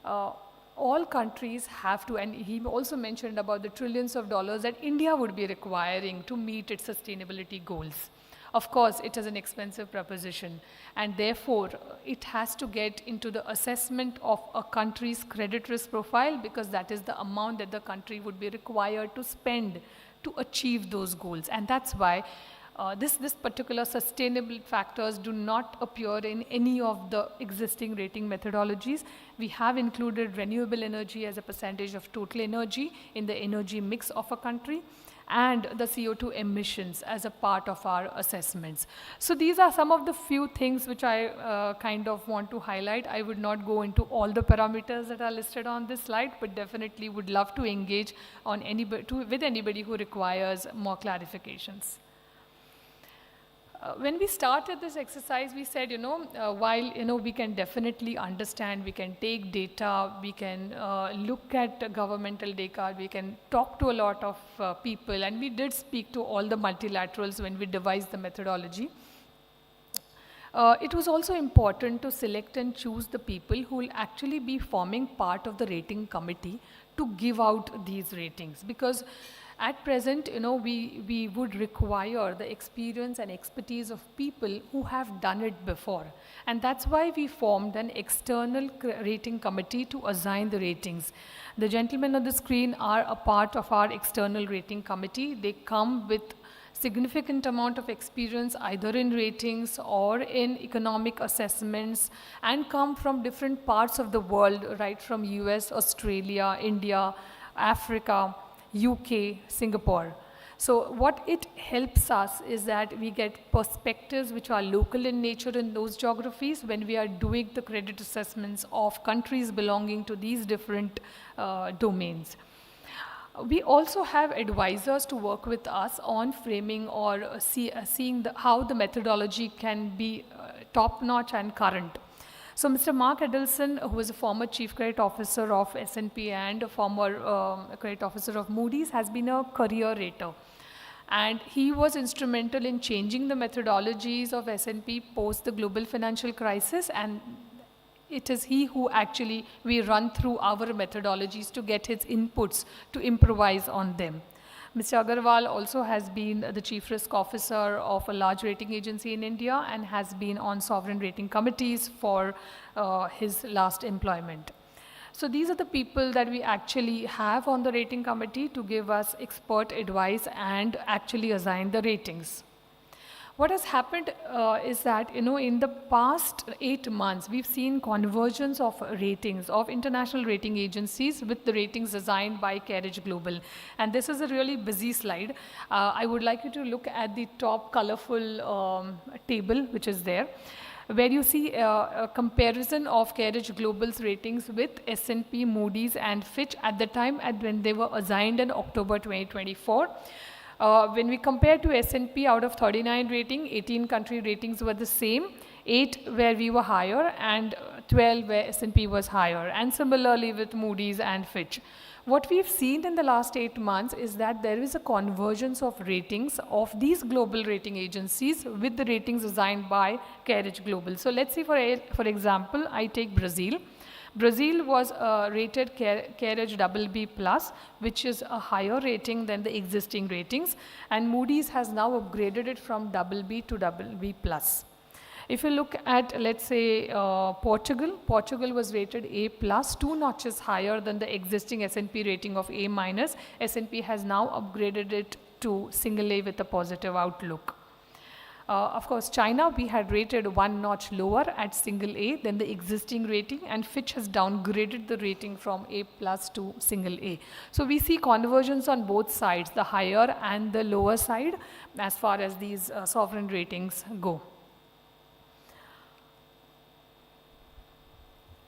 All countries have to, and he also mentioned about the trillions of dollars that India would be requiring to meet its sustainability goals. Of course, it is an expensive proposition, and therefore, it has to get into the assessment of a country's credit risk profile because that is the amount that the country would be required to spend to achieve those goals. And that's why this particular sustainable factors do not appear in any of the existing rating methodologies. We have included renewable energy as a percentage of total energy in the energy mix of a country and the CO2 emissions as a part of our assessments. So these are some of the few things which I kind of want to highlight. I would not go into all the parameters that are listed on this slide, but definitely would love to engage on with anybody who requires more clarifications. When we started this exercise, we said, while, we can definitely understand, we can take data, we can look at governmental data, we can talk to a lot of people, and we did speak to all the multilaterals when we devised the methodology. It was also important to select and choose the people who will actually be forming part of the rating committee to give out these ratings, because at present, we would require the experience and expertise of people who have done it before. And that's why we formed an external rating committee to assign the ratings. The gentlemen on the screen are a part of our external rating committee. They come with significant amount of experience either in ratings or in economic assessments, and come from different parts of the world, right from US, Australia, India, Africa, UK, Singapore. So what it helps us is that we get perspectives which are local in nature in those geographies when we are doing the credit assessments of countries belonging to these different domains. We also have advisors to work with us on framing or seeing how the methodology can be top-notch and current. So Mr. Mark Adelson, who is a former Chief Credit Officer of S&P and a former Credit Officer of Moody's, has been a career rater. And he was instrumental in changing the methodologies of S&P post the global financial crisis, and it is he who actually we run through our methodologies to get his inputs to improvise on them. Mr. Agarwal also has been the Chief Risk Officer of a large rating agency in India and has been on sovereign rating committees for his last employment. So these are the people that we actually have on the rating committee to give us expert advice and actually assign the ratings. What has happened is that, in the past 8 months, we've seen convergence of ratings of international rating agencies with the ratings designed by CareEdge Global. And this is a really busy slide. I would like you to look at the top colorful table, which is there, where you see a comparison of CareEdge Global's ratings with S&P, Moody's, and Fitch at the time when they were assigned in October 2024. When we compare to S&P, out of 39 rating, 18 country ratings were the same, 8 where we were higher and 12 where S&P was higher, and similarly with Moody's and Fitch. What we've seen in the last 8 months is that there is a convergence of ratings of these global rating agencies with the ratings assigned by CareEdge Global. So let's see, for example, I take Brazil. Brazil was rated CareEdge BB+, which is a higher rating than the existing ratings, and Moody's has now upgraded it from BB to BB+. If you look at, let's say, Portugal was rated A+, 2 notches higher than the existing S&P rating of A-. S&P has now upgraded it to single A with a positive outlook. Of course, China, we had rated 1 notch lower at single A than the existing rating, and Fitch has downgraded the rating from A+ to single A. So we see convergence on both sides, the higher and the lower side, as far as these sovereign ratings go.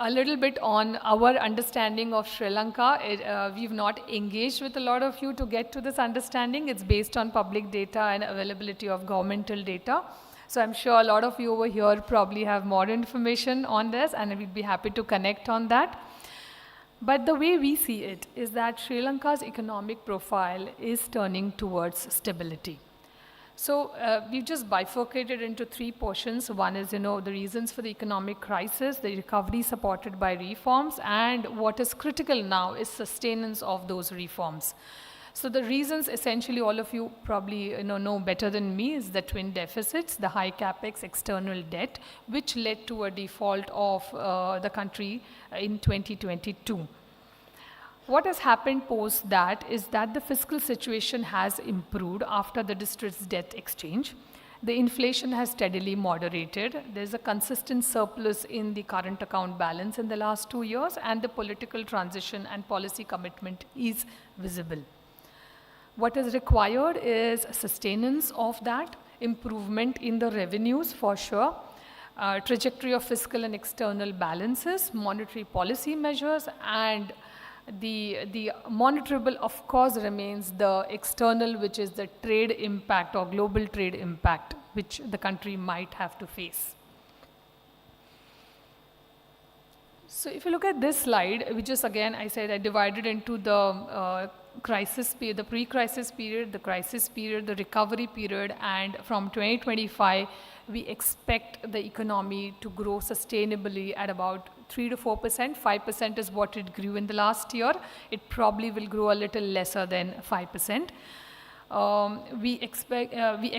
A little bit on our understanding of Sri Lanka. We've not engaged with a lot of you to get to this understanding. It's based on public data and availability of governmental data. So I'm sure a lot of you over here probably have more information on this, and we'd be happy to connect on that. But the way we see it is that Sri Lanka's economic profile is turning towards stability. So we've just bifurcated into 3 portions. One is, the reasons for the economic crisis, the recovery supported by reforms, and what is critical now is sustenance of those reforms. So the reasons, essentially, all of you probably know better than me, is the twin deficits, the high capex external debt, which led to a default of the country in 2022. What has happened post that is that the fiscal situation has improved after the distressed debt exchange. The inflation has steadily moderated. There's a consistent surplus in the current account balance in the last 2 years, and the political transition and policy commitment is visible. What is required is sustenance of that, improvement in the revenues for sure, trajectory of fiscal and external balances, monetary policy measures, and the monitorable, of course, remains the external, which is the trade impact or global trade impact, which the country might have to face. So if you look at this slide, which is again, I said I divided into the crisis period, the pre-crisis period, the crisis period, the recovery period, and from 2025, we expect the economy to grow sustainably at about 3 to 4%. 5% is what it grew in the last year. It probably will grow a little lesser than 5%. We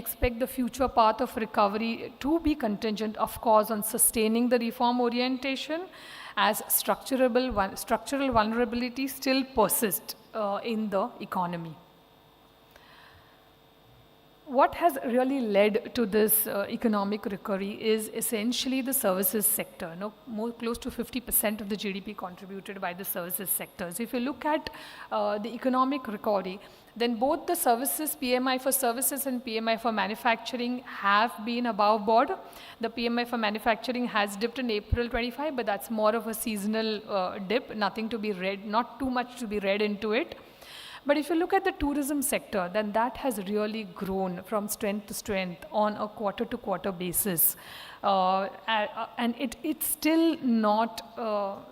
expect the future path of recovery to be contingent, of course, on sustaining the reform orientation, as structural vulnerability still persists in the economy. What has really led to this economic recovery is essentially the services sector. More close to 50% of the GDP contributed by the services sectors. If you look at the economic recovery, then both the services, PMI for services and PMI for manufacturing, have been above board. The PMI for manufacturing has dipped in April 25, but that's more of a seasonal dip, nothing to be read, not too much to be read into it. But if you look at the tourism sector, then that has really grown from strength to strength on a quarter-to-quarter basis. And it's still not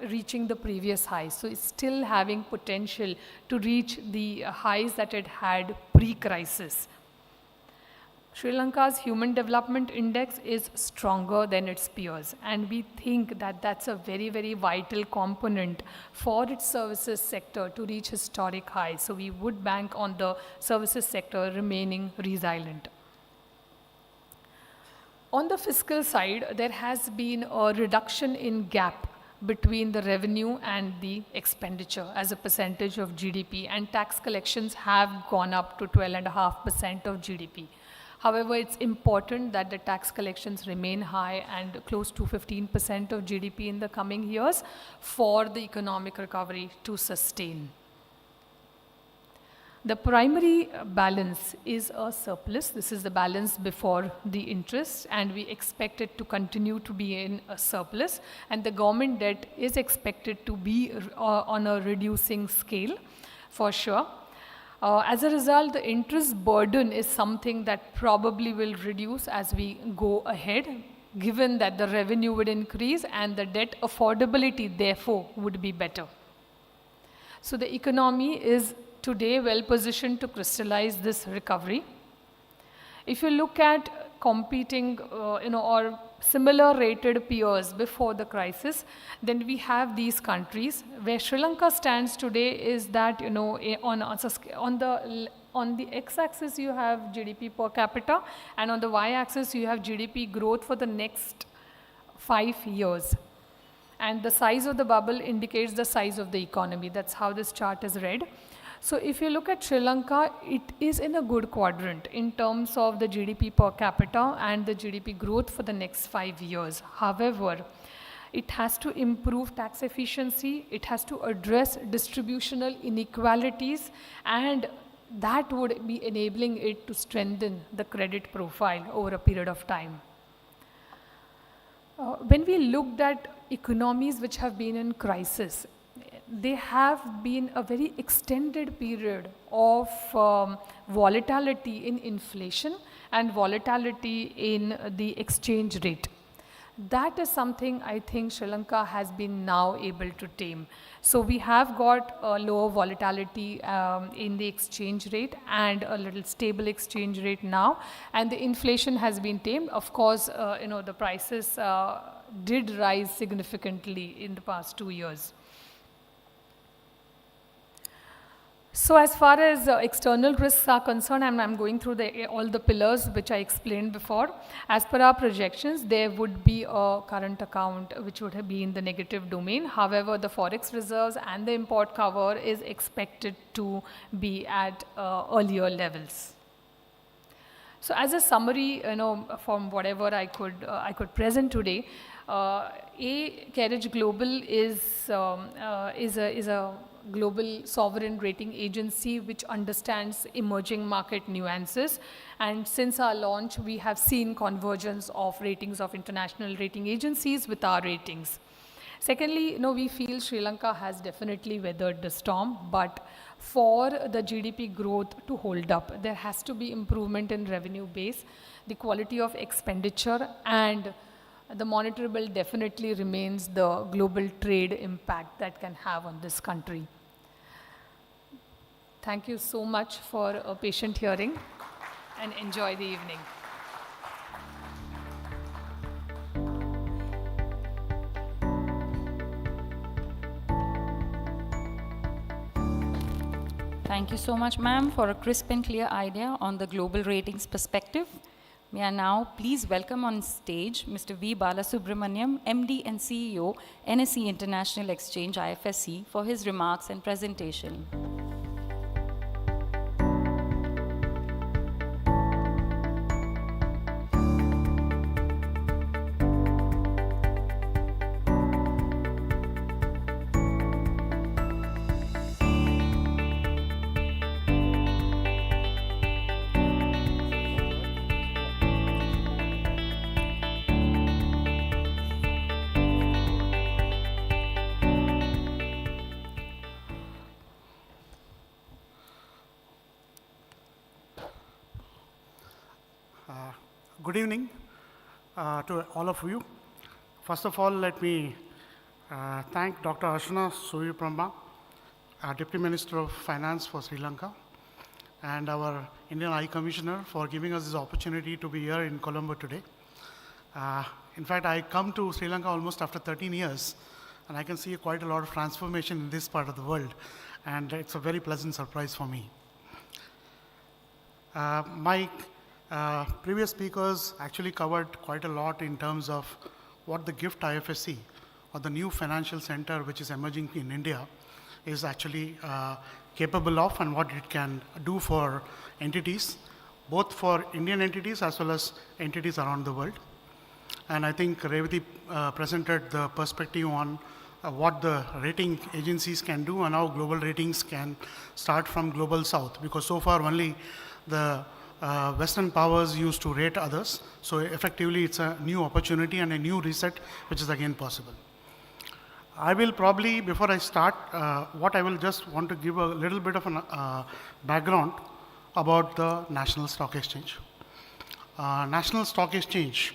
reaching the previous highs. So it's still having potential to reach the highs that it had pre-crisis. Sri Lanka's Human Development Index is stronger than its peers, and we think that that's a very, very vital component for its services sector to reach historic highs. So we would bank on the services sector remaining resilient. On the fiscal side, there has been a reduction in gap between the revenue and the expenditure as a percentage of GDP, and tax collections have gone up to 12.5% of GDP. However, it's important that the tax collections remain high and close to 15% of GDP in the coming years for the economic recovery to sustain. The primary balance is a surplus. This is the balance before the interest, and we expect it to continue to be in a surplus. And the government debt is expected to be on a reducing scale for sure. As a result, the interest burden is something that probably will reduce as we go ahead, given that the revenue would increase and the debt affordability, therefore, would be better. So the economy is today well positioned to crystallize this recovery. If you look at competing, or similar rated peers before the crisis, then we have these countries. Where Sri Lanka stands today is that, on the x-axis you have GDP per capita, and on the y-axis you have GDP growth for the next 5 years. And the size of the bubble indicates the size of the economy. That's how this chart is read. So if you look at Sri Lanka, it is in a good quadrant in terms of the GDP per capita and the GDP growth for the next 5 years. However, it has to improve tax efficiency, it has to address distributional inequalities, and that would be enabling it to strengthen the credit profile over a period of time. When we looked at economies which have been in crisis, they have been a very extended period of volatility in inflation and volatility in the exchange rate. That is something I think Sri Lanka has been now able to tame. So we have got a lower volatility in the exchange rate and a little stable exchange rate now, and the inflation has been tamed. Of course, the prices did rise significantly in the past 2 years. So as far as external risks are concerned, I'm going through all the pillars which I explained before. As per our projections, there would be a current account which would have been in the negative domain. However, the forex reserves and the import cover is expected to be at earlier levels. So as a summary, from whatever I could present today, CareEdge Global is a global sovereign rating agency which understands emerging market nuances, and since our launch we have seen convergence of ratings of international rating agencies with our ratings. Secondly, we feel Sri Lanka has definitely weathered the storm, but for the GDP growth to hold up, there has to be improvement in revenue base, the quality of expenditure, and the monitorable definitely remains the global trade impact that can have on this country. Thank you so much for a patient hearing, and enjoy the evening. Thank you so much, ma'am, for a crisp and clear idea on the global ratings perspective. May I now please welcome on stage Mr. V. Balasubramaniam, MD and CEO, NSE International Exchange, IFSC, for his remarks and presentation. Good evening to all of you. First of all, let me thank Dr. Ashna Suviprama, Deputy Minister of Finance for Sri Lanka, and our Indian High Commissioner for giving us this opportunity to be here in Colombo today. In fact, I come to Sri Lanka almost after 13 years, and I can see quite a lot of transformation in this part of the world, and it's a very pleasant surprise for me. My previous speakers actually covered quite a lot in terms of what the GIFT IFSC, or the new financial center which is emerging in India, is actually capable of, and what it can do for entities, both for Indian entities as well as entities around the world. And I think Revati presented the perspective on what the rating agencies can do and how global ratings can start from global south, because so far only the Western powers used to rate others. So effectively, it's a new opportunity and a new reset, which is again possible. I will probably, before I start, what I will just want to give a little bit of a background about the National Stock Exchange. National Stock Exchange,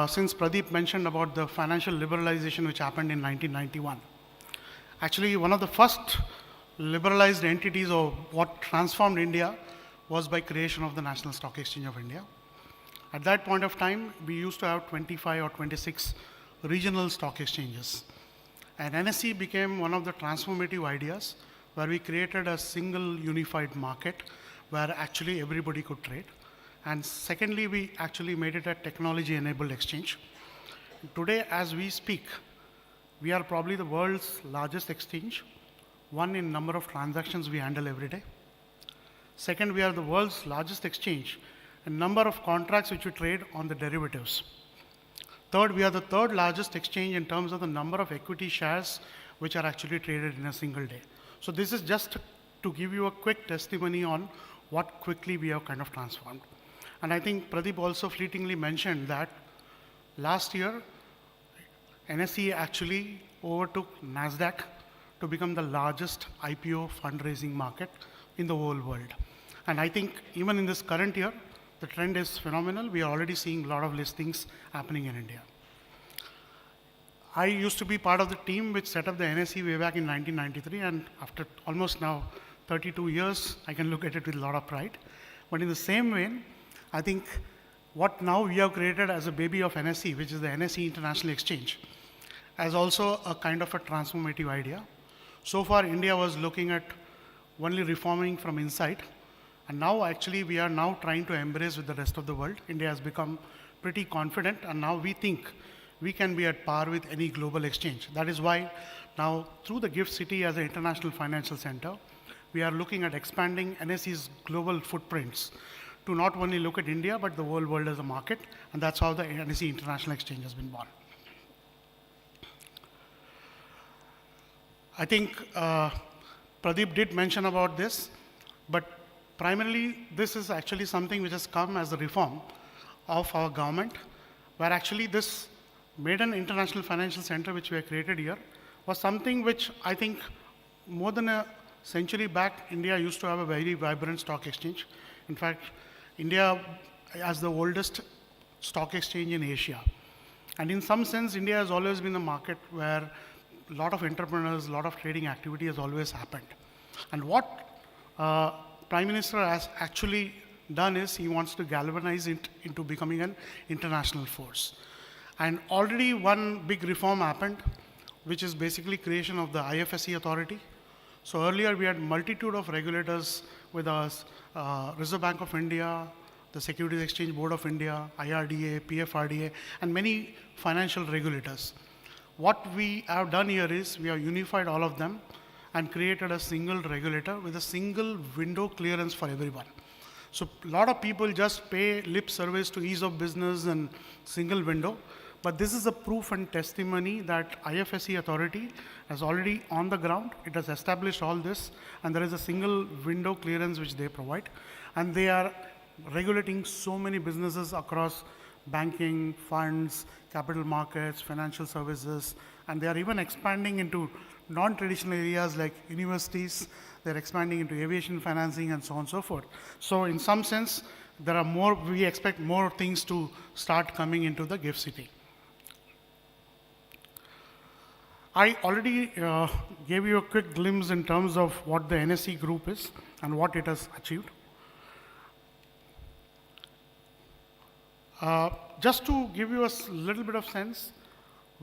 since Pradeep mentioned about the financial liberalization which happened in 1991, actually one of the first liberalized entities or what transformed India was by creation of the National Stock Exchange of India. At that point of time, we used to have 25 or 26 regional stock exchanges. And NSE became one of the transformative ideas where we created a single unified market where actually everybody could trade. And secondly, we actually made it a technology-enabled exchange. Today, as we speak, we are probably the world's largest exchange, one in number of transactions we handle every day. Second, we are the world's largest exchange in number of contracts which we trade on the derivatives. Third, we are the third largest exchange in terms of the number of equity shares which are actually traded in a single day. So this is just to give you a quick testimony on what quickly we have kind of transformed. And I think Pradeep also fleetingly mentioned that last year, NSE actually overtook NASDAQ to become the largest IPO fundraising market in the whole world. And I think even in this current year, the trend is phenomenal. We are already seeing a lot of listings happening in India. I used to be part of the team which set up the NSE way back in 1993, and after almost now 32 years, I can look at it with a lot of pride. But in the same vein, I think what now we have created as a baby of NSE, which is the NSE International Exchange, as also a kind of a transformative idea. So far, India was looking at only reforming from inside. And now actually we are now trying to embrace with the rest of the world. India has become pretty confident, and now we think we can be at par with any global exchange. That is why now through the GIFT City as an international financial center, we are looking at expanding NSE's global footprints to not only look at India, but the whole world as a market. And that's how the NSE International Exchange has been born. I think Pradeep did mention about this, but primarily this is actually something which has come as a reform of our government, where actually this Maiden International Financial Center, which we have created here, was something which I think more than a century back, India used to have a very vibrant stock exchange. In fact, India has the oldest stock exchange in Asia. And in some sense, India has always been a market where a lot of entrepreneurs, a lot of trading activity has always happened. And what Prime Minister has actually done is he wants to galvanize it into becoming an international force. And already one big reform happened, which is basically creation of the IFSCA authority. So earlier we had multitude of regulators with us, Reserve Bank of India, the Securities Exchange Board of India, IRDA, PFRDA, and many financial regulators. What we have done here is we have unified all of them and created a single regulator with a single window clearance for everyone. So a lot of people just pay lip service to ease of business and single window, but this is a proof and testimony that IFSC authority is already on the ground. It has established all this, and there is a single window clearance which they provide, and they are regulating so many businesses across banking, funds, capital markets, financial services, and they are even expanding into non-traditional areas like universities. They're expanding into aviation financing and so on and so forth. So in some sense, there are more, we expect more things to start coming into the GIFT City. I already gave you a quick glimpse in terms of what the NSE group is and what it has achieved. Just to give you a little bit of sense,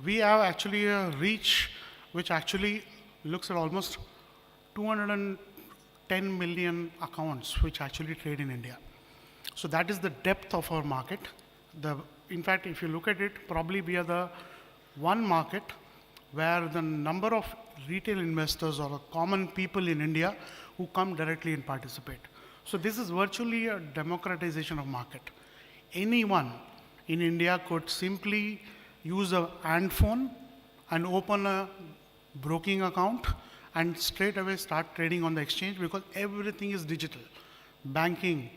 we have actually a reach which actually looks at almost 210 million accounts which actually trade in India. So that is the depth of our market. In fact, if you look at it, probably we are the one market where the number of retail investors or common people in India who come directly and participate. So this is virtually a democratization of market. Anyone in India could simply use a hand phone and open a broking account and straight away start trading on the exchange because everything is digital. Banking,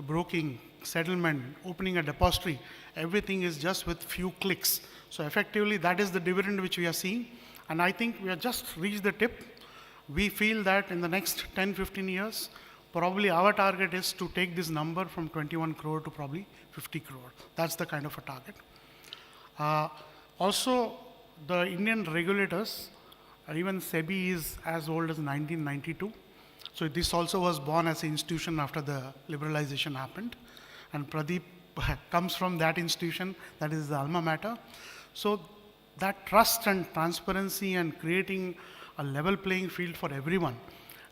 broking, settlement, opening a depository, everything is just with few clicks. So effectively, that is the dividend which we are seeing. And I think we have just reached the tip. We feel that in the next 10, 15 years, probably our target is to take this number from 21 crore to probably 50 crore. That's the kind of a target. Also, the Indian regulators, even SEBI is as old as 1992. So this also was born as an institution after the liberalization happened. And Pradeep comes from that institution, that is the alma mater. So that trust and transparency and creating a level playing field for everyone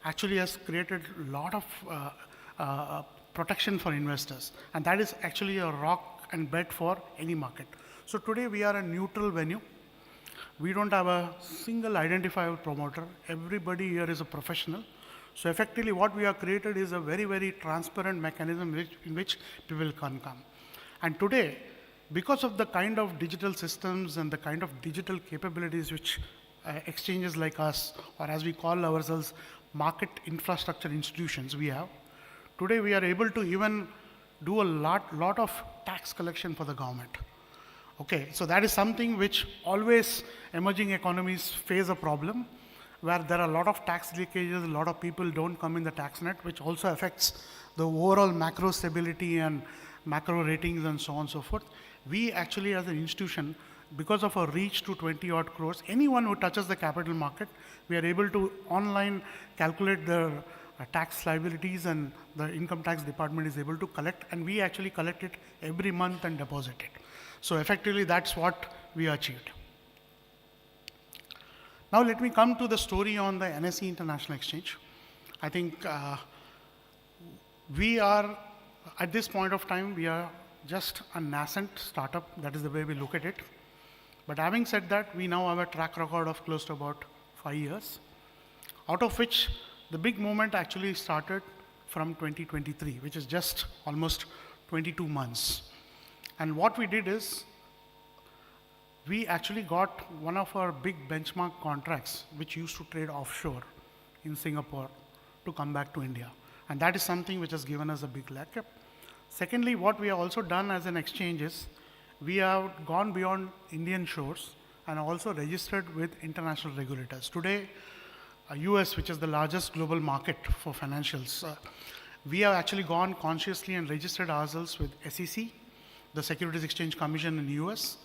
actually has created a lot of protection for investors. And that is actually a rock and bed for any market. So today we are a neutral venue. We don't have a single identifiable promoter. Everybody here is a professional. So effectively what we have created is a very, very transparent mechanism in which people can come. And today, because of the kind of digital systems and the kind of digital capabilities which exchanges like us, or as we call ourselves, market infrastructure institutions we have, today we are able to even do a lot of tax collection for the government. Okay, so that is something which always emerging economies face a problem, where there are a lot of tax leakages, a lot of people don't come in the tax net, which also affects the overall macro stability and macro ratings and so on and so forth. We actually as an institution, because of our reach to 20 odd crores, anyone who touches the capital market, we are able to online calculate the tax liabilities, and the income tax department is able to collect, and we actually collect it every month and deposit it. So effectively that's what we achieved. Now let me come to the story on the NSE International Exchange. I think we are, at this point of time, we are just a nascent startup. That is the way we look at it. But having said that, we now have a track record of close to about 5 years, out of which the big movement actually started from 2023, which is just almost 22 months. And what we did is, we actually got one of our big benchmark contracts, which used to trade offshore in Singapore, to come back to India. And that is something which has given us a big leg up. Secondly, what we have also done as an exchange is, we have gone beyond Indian shores and also registered with international regulators. Today, US, which is the largest global market for financials, we have actually gone consciously and registered ourselves with SEC, the Securities Exchange Commission in the US,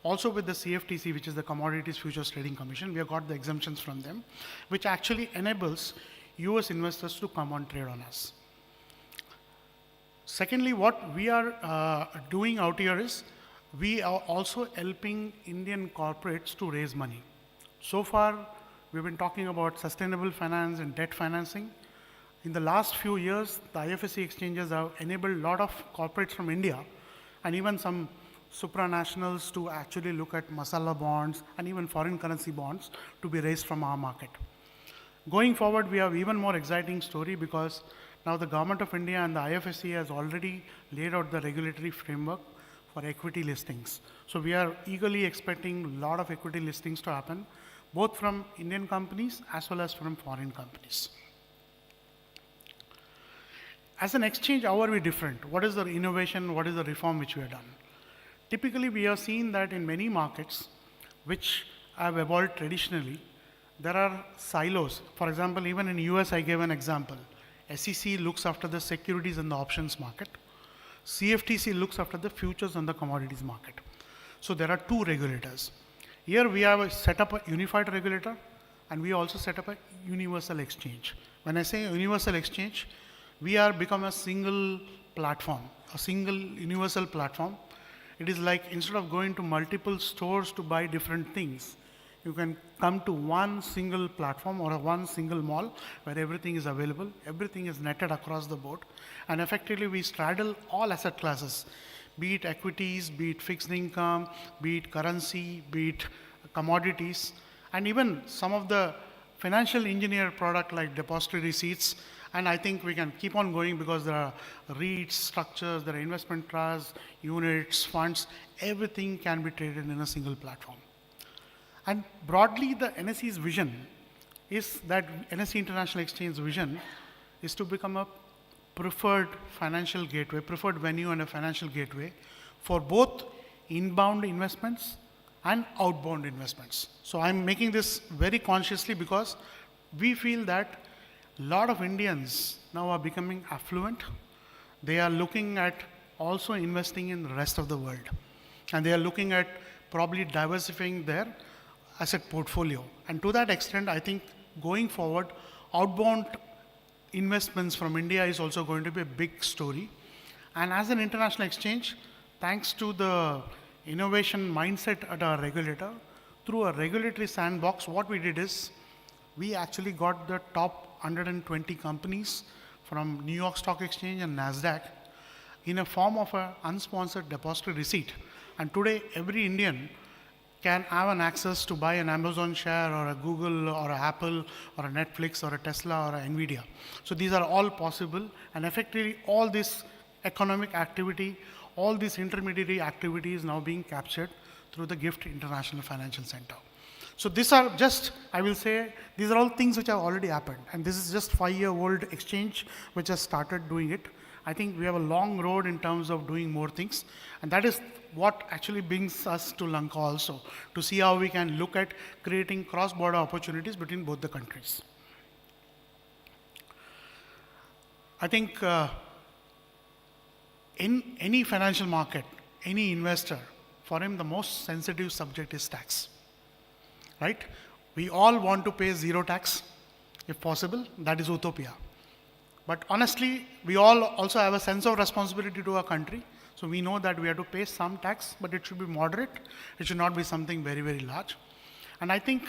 also with the CFTC, which is the Commodities Futures Trading Commission. We have got the exemptions from them, which actually enables US investors to come on trade on us. Secondly, what we are doing out here is we are also helping Indian corporates to raise money. So far, we've been talking about sustainable finance and debt financing. In the last few years, the IFSCA exchanges have enabled a lot of corporates from India and even some supranationals to actually look at masala bonds and even foreign currency bonds to be raised from our market. Going forward, we have even more exciting story because now the Government of India and the IFSCA has already laid out the regulatory framework for equity listings. So we are eagerly expecting a lot of equity listings to happen, both from Indian companies as well as from foreign companies. As an exchange, how are we different? What is the innovation? What is the reform which we have done? Typically, we have seen that in many markets which have evolved traditionally, there are silos. For example, even in US, I gave an example. SEC looks after the securities and the options market. CFTC looks after the futures and the commodities market. So there are two regulators. Here we have set up a unified regulator and we also set up a universal exchange. When I say universal exchange, we are become a single platform, a single universal platform. It is like instead of going to multiple stores to buy different things, you can come to one single platform or one single mall where everything is available, everything is netted across the board, and effectively we straddle all asset classes, be it equities, be it fixed income, be it currency, be it commodities, and even some of the financial engineer product like depository receipts. And I think we can keep on going because there are REITs, structures, there are investment trusts, units, funds, everything can be traded in a single platform. And broadly, the NSE's vision is that NSE International Exchange vision is to become a preferred financial gateway, preferred venue and a financial gateway for both inbound investments and outbound investments. So I'm making this very consciously because we feel that a lot of Indians now are becoming affluent. They are looking at also investing in the rest of the world. And they are looking at probably diversifying their asset portfolio. And to that extent, I think going forward, outbound investments from India is also going to be a big story. And as an international exchange, thanks to the innovation mindset at our regulator, through a regulatory sandbox, what we did is we actually got the top 120 companies from New York Stock Exchange and NASDAQ in a form of an unsponsored depository receipt. And today, every Indian can have an access to buy an Amazon share or a Google or a Apple or a Netflix or a Tesla or a Nvidia. So these are all possible, and effectively all this economic activity, all these intermediary activities now being captured through the GIFT International Financial Center. So these are just, I will say, these are all things which have already happened, and this is just 5-year-old exchange which has started doing it. I think we have a long road in terms of doing more things, and that is what actually brings us to Lanka also, to see how we can look at creating cross-border opportunities between both the countries. I think in any financial market, any investor, for him the most sensitive subject is tax, right? We all want to pay zero tax, if possible. That is utopia. But honestly, we all also have a sense of responsibility to our country. So we know that we have to pay some tax, but it should be moderate. It should not be something very, very large. And I think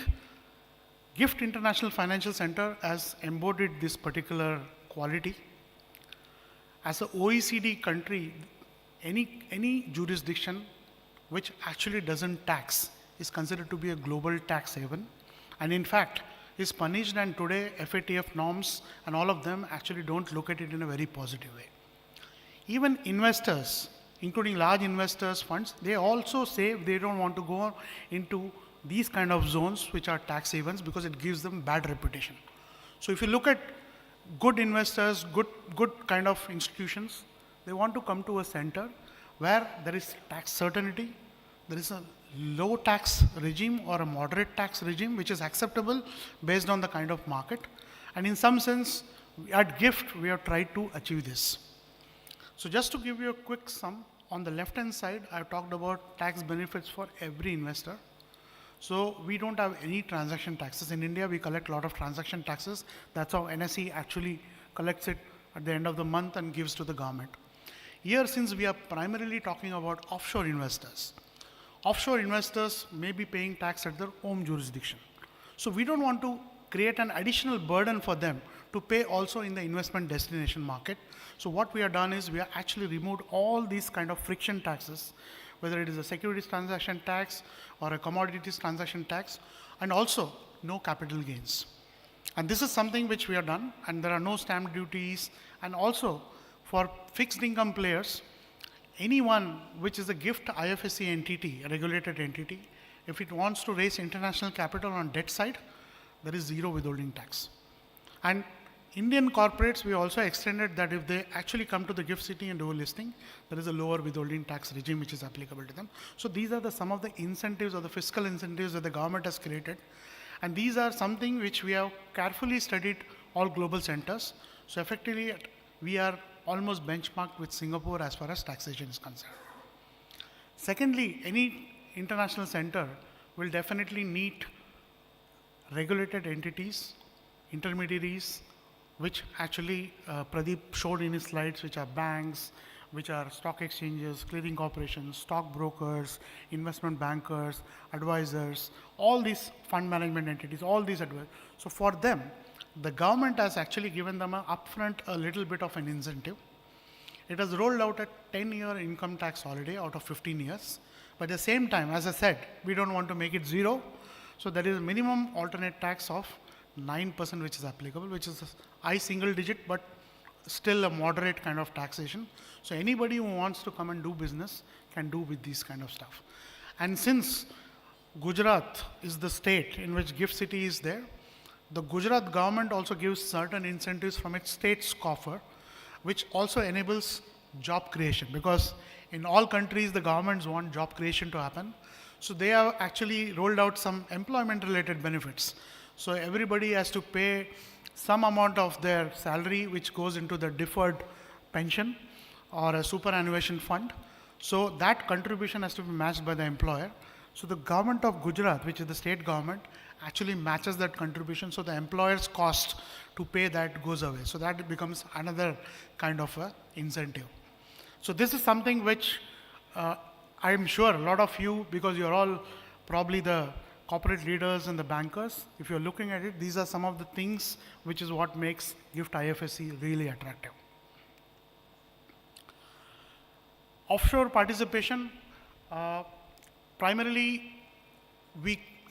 GIFT International Financial Center has embodied this particular quality. As an OECD country, any jurisdiction which actually doesn't tax is considered to be a global tax haven. And in fact, is punished, and today FATF norms and all of them actually don't look at it in a very positive way. Even investors, including large investors, funds, they also say they don't want to go into these kind of zones which are tax havens because it gives them bad reputation. So if you look at good investors, good kind of institutions, they want to come to a center where there is tax certainty, there is a low tax regime or a moderate tax regime which is acceptable based on the kind of market. And in some sense, at GIFT, we have tried to achieve this. So just to give you a quick sum, on the left-hand side, I've talked about tax benefits for every investor. So we don't have any transaction taxes. In India, we collect a lot of transaction taxes. That's how NSE actually collects it at the end of the month and gives to the government. Here, since we are primarily talking about offshore investors may be paying tax at their home jurisdiction. So we don't want to create an additional burden for them to pay also in the investment destination market. So what we have done is we have actually removed all these kind of friction taxes, whether it is a securities transaction tax or a commodities transaction tax, and also no capital gains. And this is something which we have done, and there are no stamp duties. And also for fixed income players, anyone which is a GIFT IFSCA entity, a regulated entity, if it wants to raise international capital on debt side, there is zero withholding tax. And Indian corporates, we also extended that if they actually come to the GIFT City and do a listing, there is a lower withholding tax regime which is applicable to them. So these are some of the incentives or the fiscal incentives that the government has created. And these are something which we have carefully studied all global centers. So effectively, we are almost benchmarked with Singapore as far as taxation is concerned. Secondly, any international center will definitely need regulated entities, intermediaries, which actually Pradeep showed in his slides, which are banks, which are stock exchanges, clearing corporations, stock brokers, investment bankers, advisors, all these fund management entities, all these advisors. So for them, the government has actually given them upfront a little bit of an incentive. It has rolled out a 10-year income tax holiday out of 15 years. But at the same time, as I said, we don't want to make it zero. So there is a minimum alternate tax of 9% which is applicable, which is a high single digit, but still a moderate kind of taxation. So anybody who wants to come and do business can do with these kind of stuff. And since Gujarat is the state in which GIFT City is there, the Gujarat government also gives certain incentives from its state's coffer, which also enables job creation, because in all countries the governments want job creation to happen. So they have actually rolled out some employment related benefits. So everybody has to pay some amount of their salary which goes into the deferred pension or a superannuation fund. So that contribution has to be matched by the employer. So the government of Gujarat, which is the state government, actually matches that contribution, so the employer's cost to pay that goes away. So that becomes another kind of a incentive. So this is something which I'm sure a lot of you, because you're all probably the corporate leaders and the bankers, if you're looking at it, these are some of the things which is what makes GIFT IFSC really attractive. Offshore participation, primarily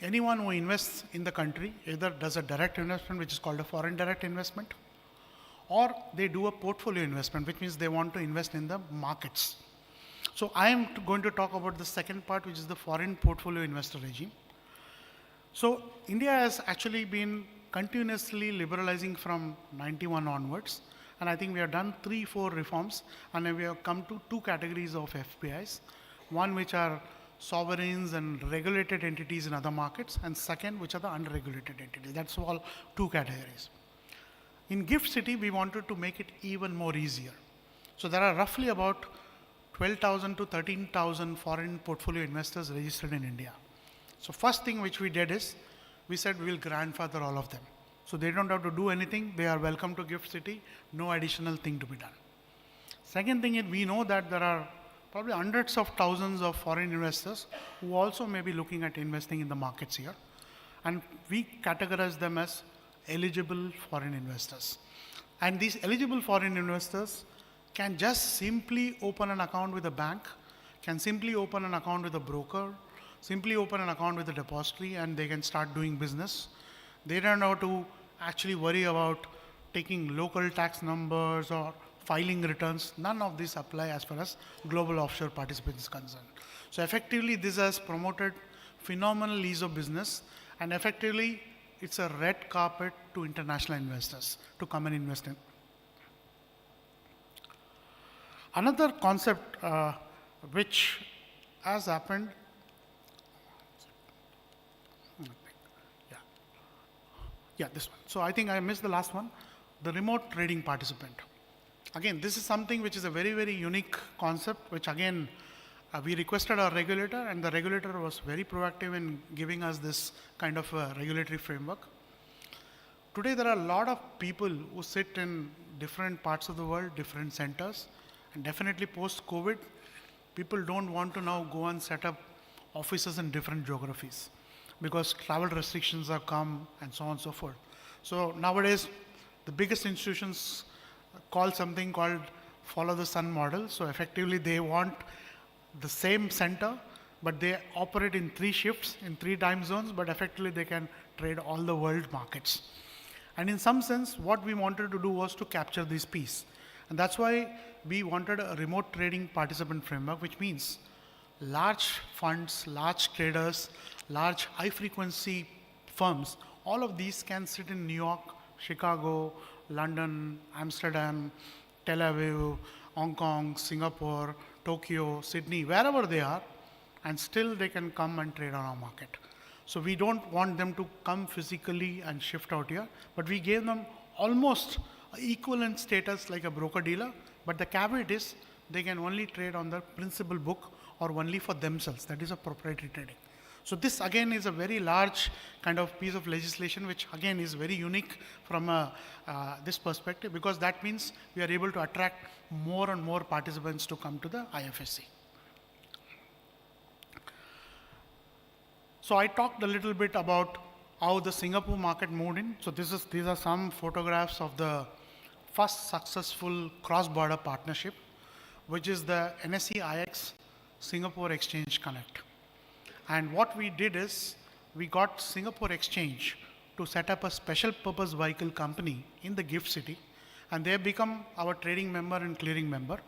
anyone who invests in the country either does a direct investment, which is called a foreign direct investment, or they do a portfolio investment, which means they want to invest in the markets. So I am going to talk about the second part, which is the foreign portfolio investor regime. So India has actually been continuously liberalizing from 91 onwards, and I think we have done 3-4 reforms, and we have come to 2 categories of FPIs. One which are sovereigns and regulated entities in other markets, and second which are the unregulated entities. That's all 2 categories. In GIFT City, we wanted to make it even more easier. So there are roughly about 12,000 to 13,000 foreign portfolio investors registered in India. So first thing which we did is, we said we will grandfather all of them. So they don't have to do anything, they are welcome to GIFT City, no additional thing to be done. Second thing is, we know that there are probably hundreds of thousands of foreign investors who also may be looking at investing in the markets here. And we categorize them as eligible foreign investors. And these eligible foreign investors can just simply open an account with a bank, can simply open an account with a broker, simply open an account with a depository, and they can start doing business. They don't have to actually worry about taking local tax numbers or filing returns. None of these apply as far as global offshore participants is concerned. So effectively, this has promoted phenomenal ease of business, and effectively, it's a red carpet to international investors to come and invest in. Another concept which has happened. Yeah, yeah, this one. So I think I missed the last one, the remote trading participant. Again, this is something which is a very, very unique concept, which again, we requested our regulator, and the regulator was very proactive in giving us this kind of regulatory framework. Today, there are a lot of people who sit in different parts of the world, different centers, and definitely post-COVID, people don't want to now go and set up offices in different geographies because travel restrictions have come and so on and so forth. So nowadays, the biggest institutions call something called follow the sun model. So effectively, they want the same center, but they operate in 3 shifts, in 3 time zones, but effectively they can trade all the world markets. And in some sense, what we wanted to do was to capture this piece. And that's why we wanted a remote trading participant framework, which means large funds, large traders, large high frequency firms, all of these can sit in New York, Chicago, London, Amsterdam, Tel Aviv, Hong Kong, Singapore, Tokyo, Sydney, wherever they are, and still they can come and trade on our market. So we don't want them to come physically and shift out here, but we gave them almost equivalent status like a broker dealer, but the caveat is they can only trade on the principal book or only for themselves. That is a proprietary trading. So this again is a very large kind of piece of legislation, which again is very unique from this perspective, because that means we are able to attract more and more participants to come to the IFSC. So I talked a little bit about how the Singapore market moved in. So these are some photographs of the first successful cross-border partnership, which is the NSE IX Singapore Exchange Connect. And what we did is we got Singapore Exchange to set up a special purpose vehicle company in the gift city, and they have become our trading member and clearing member.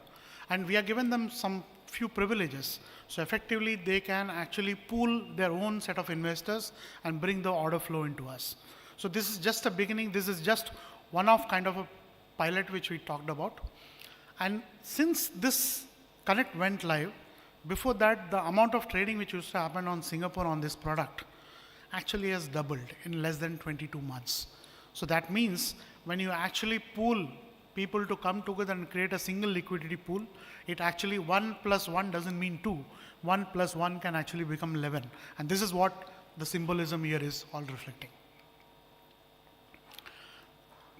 And we are given them some few privileges. So effectively, they can actually pool their own set of investors and bring the order flow into us. So this is just a beginning. This is just one of kind of a pilot which we talked about. And since this Connect went live, before that, the amount of trading which used to happen on Singapore on this product actually has doubled in less than 22 months. So that means when you actually pool people to come together and create a single liquidity pool, it actually 1 + 1 doesn't mean 2. 1 + 1 can actually become 11. And this is what the symbolism here is all reflecting.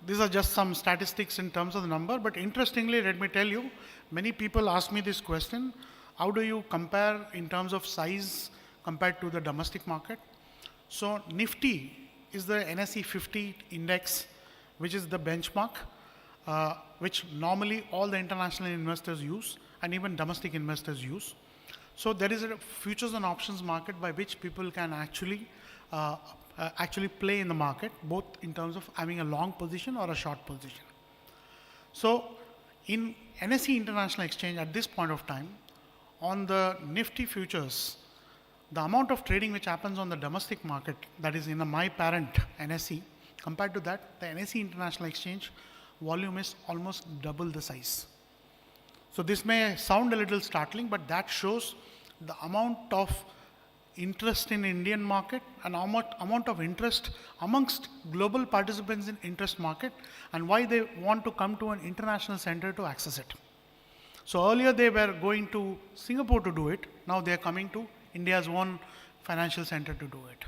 These are just some statistics in terms of the number, but interestingly, let me tell you, many people ask me this question: how do you compare in terms of size compared to the domestic market? So Nifty is the NSE 50 index, which is the benchmark, which normally all the international investors use and even domestic investors use. So there is a futures and options market by which people can actually play in the market, both in terms of having a long position or a short position. So in NSE International Exchange at this point of time, on the Nifty futures, the amount of trading which happens on the domestic market, that is in my parent NSE, compared to that, the NSE International Exchange volume is almost double the size. So this may sound a little startling, but that shows the amount of interest in Indian market and amount of interest amongst global participants in interest market, and why they want to come to an international center to access it. So earlier they were going to Singapore to do it. Now they are coming to India's own financial center to do it.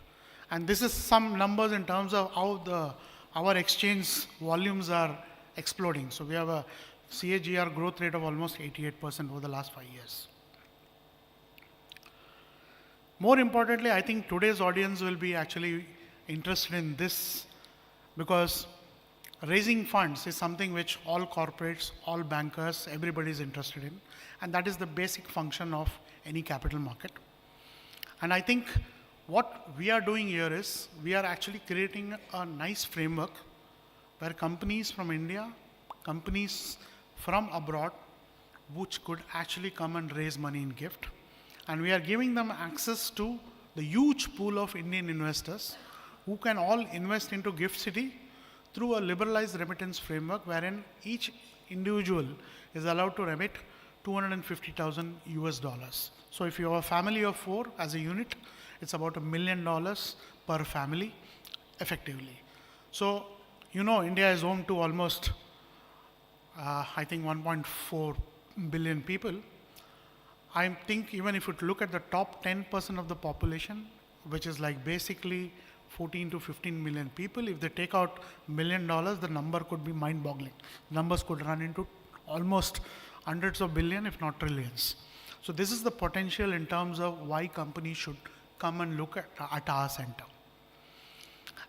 And this is some numbers in terms of how our exchange volumes are exploding. So we have a CAGR growth rate of almost 88% over the last 5 years. More importantly, I think today's audience will be actually interested in this, because raising funds is something which all corporates, all bankers, everybody is interested in. And that is the basic function of any capital market. And I think what we are doing here is we are actually creating a nice framework where companies from India, companies from abroad, which could actually come and raise money in GIFT. And we are giving them access to the huge pool of Indian investors who can all invest into GIFT City through a liberalized remittance framework, wherein each individual is allowed to remit $250,000 US. So if you have a family of 4 as a unit, it's about $1 million per family effectively. So, you know, India is home to almost, I think 1.4 billion people. I think even if you look at the top 10% of the population, which is like basically 14 to 15 million people, if they take out $1 million, the number could be mind-boggling. Numbers could run into almost hundreds of billion, if not trillions. So this is the potential in terms of why companies should come and look at our center.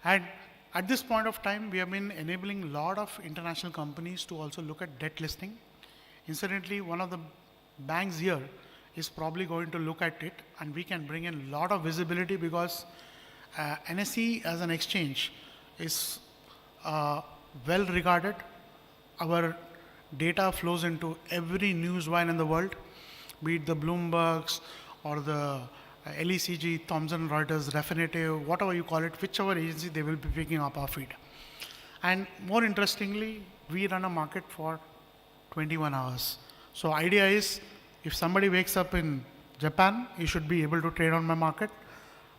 And at this point of time, we have been enabling a lot of international companies to also look at debt listing. Incidentally, one of the banks here is probably going to look at it, and we can bring in a lot of visibility because NSE as an exchange is well regarded. Our data flows into every news wire in the world, be it the Bloombergs or the LECG, Thomson Reuters, Refinitiv, whatever you call it, whichever agency, they will be picking up our feed. And more interestingly, we run a market for 21 hours. So idea is, if somebody wakes up in Japan, you should be able to trade on my market.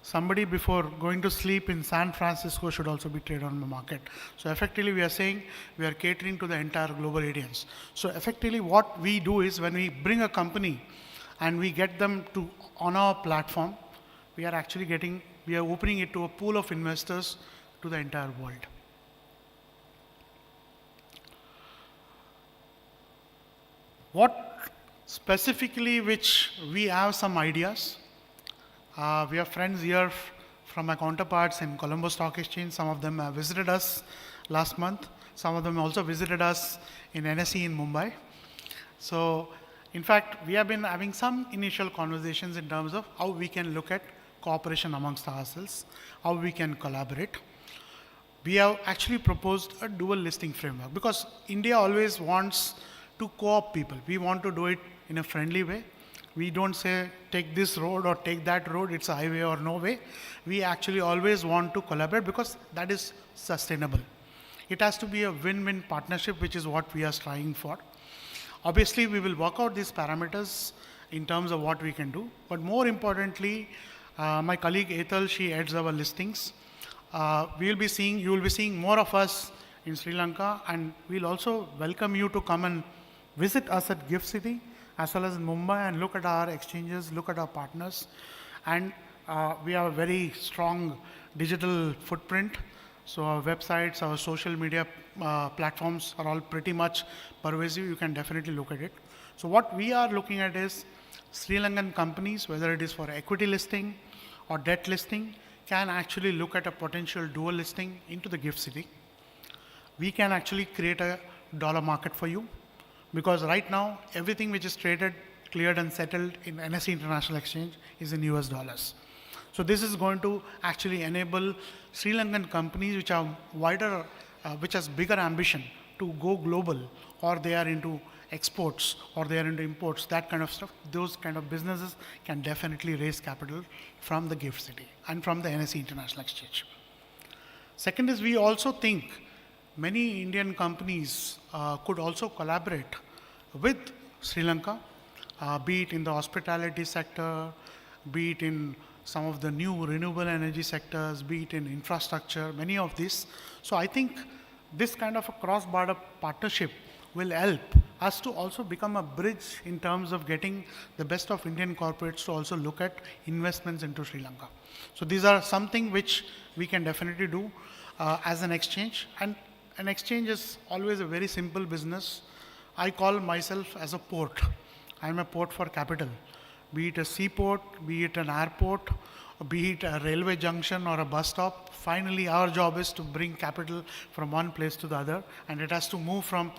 Somebody before going to sleep in San Francisco should also be traded on the market. So effectively, we are saying we are catering to the entire global audience. So effectively, what we do is when we bring a company and we get them to on our platform, we are opening it to a pool of investors to the entire world. What specifically, which we have some ideas. We have friends here from my counterparts in Colombo Stock Exchange. Some of them have visited us last month. Some of them also visited us in NSE in Mumbai. So, in fact, we have been having some initial conversations in terms of how we can look at cooperation amongst ourselves, how we can collaborate. We have actually proposed a dual listing framework because India always wants to co-op people. We want to do it in a friendly way. We don't say take this road or take that road, it's a highway or no way. We actually always want to collaborate because that is sustainable. It has to be a win-win partnership, which is what we are striving for. Obviously, we will work out these parameters in terms of what we can do. But more importantly, my colleague Ethel, she heads our listings. You will be seeing more of us in Sri Lanka, and we'll also welcome you to come and visit us at Gift City, as well as in Mumbai, and look at our exchanges, look at our partners. And we have a very strong digital footprint. So our websites, our social media platforms are all pretty much pervasive. You can definitely look at it. So what we are looking at is Sri Lankan companies, whether it is for equity listing or debt listing, can actually look at a potential dual listing into the Gift City. We can actually create a dollar market for you. Because right now, everything which is traded, cleared and settled in NSE International Exchange is in US dollars. So this is going to actually enable Sri Lankan companies which are wider, which has bigger ambition to go global, or they are into exports, or they are into imports, that kind of stuff. Those kind of businesses can definitely raise capital from the Gift City and from the NSE International Exchange. Second is, we also think many Indian companies could also collaborate with Sri Lanka, be it in the hospitality sector, be it in some of the new renewable energy sectors, be it in infrastructure, many of these. So I think this kind of a cross-border partnership will help us to also become a bridge in terms of getting the best of Indian corporates to also look at investments into Sri Lanka. So these are something which we can definitely do as an exchange. And an exchange is always a very simple business. I call myself as a port. I'm a port for capital. Be it a seaport, be it an airport, be it a railway junction or a bus stop. Finally, our job is to bring capital from one place to the other, and it has to move from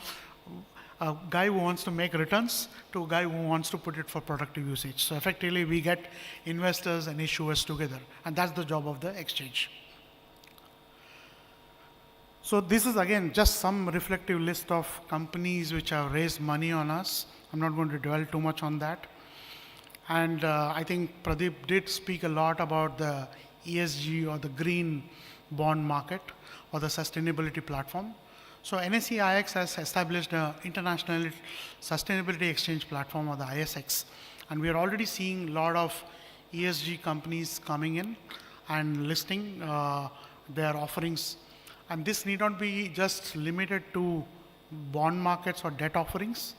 a guy who wants to make returns to a guy who wants to put it for productive usage. So effectively, we get investors and issuers together, and that's the job of the exchange. So this is again just some reflective list of companies which have raised money on us. I'm not going to dwell too much on that. And I think Pradeep did speak a lot about the ESG or the green bond market or the sustainability platform. So NSE IX has established an international sustainability exchange platform, or the ISX, and we are already seeing a lot of ESG companies coming in and listing their offerings. And this need not be just limited to bond markets or debt offerings.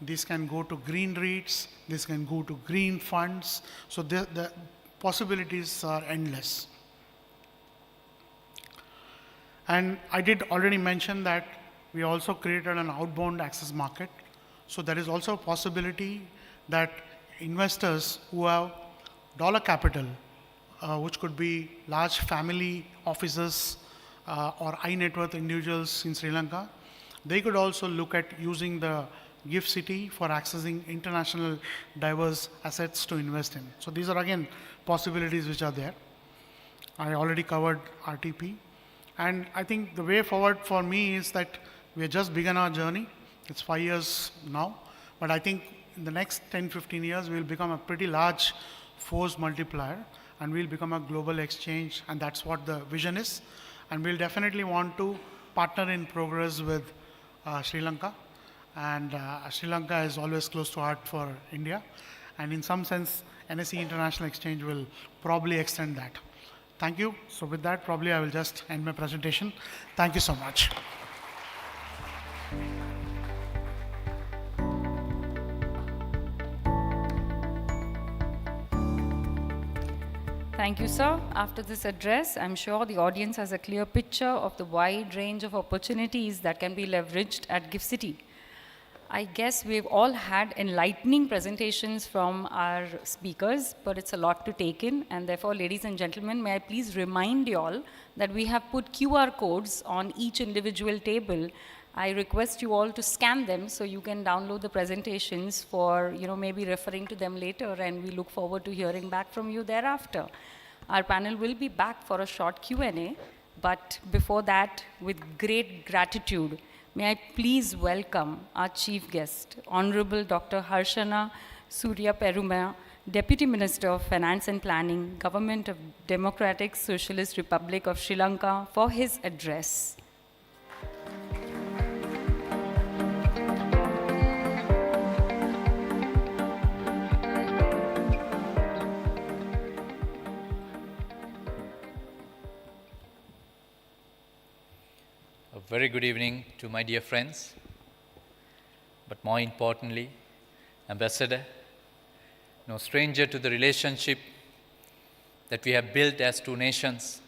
This can go to green REITs, this can go to green funds. So the possibilities are endless. And I did already mention that we also created an outbound access market. So there is also a possibility that investors who have dollar capital, which could be large family offices or high net worth individuals in Sri Lanka, they could also look at using the GIFT City for accessing international diverse assets to invest in. So these are again possibilities which are there. I already covered RTP. And I think the way forward for me is that we have just begun our journey. It's 5 years now. But I think in the next 10, 15 years, we'll become a pretty large force multiplier, and we'll become a global exchange, and that's what the vision is. And we'll definitely want to partner in progress with Sri Lanka. And Sri Lanka is always close to heart for India. And in some sense, NSE International Exchange will probably extend that. Thank you. So with that, probably I will just end my presentation. Thank you so much. Thank you, sir. After this address, I'm sure the audience has a clear picture of the wide range of opportunities that can be leveraged at GIFT City. I guess we've all had enlightening presentations from our speakers, but it's a lot to take in. And therefore, ladies and gentlemen, may I please remind you all that we have put QR codes on each individual table. I request you all to scan them so you can download the presentations for, maybe referring to them later, and we look forward to hearing back from you thereafter. Our panel will be back for a short Q&A, but before that, with great gratitude, may I please welcome our chief guest, Honorable Dr. Harshana Surya Peruma, Deputy Minister of Finance and Planning, Government of Democratic Socialist Republic of Sri Lanka, for his address. A very good evening to my dear friends, but more importantly, Ambassador, no stranger to the relationship that we have built as two nations,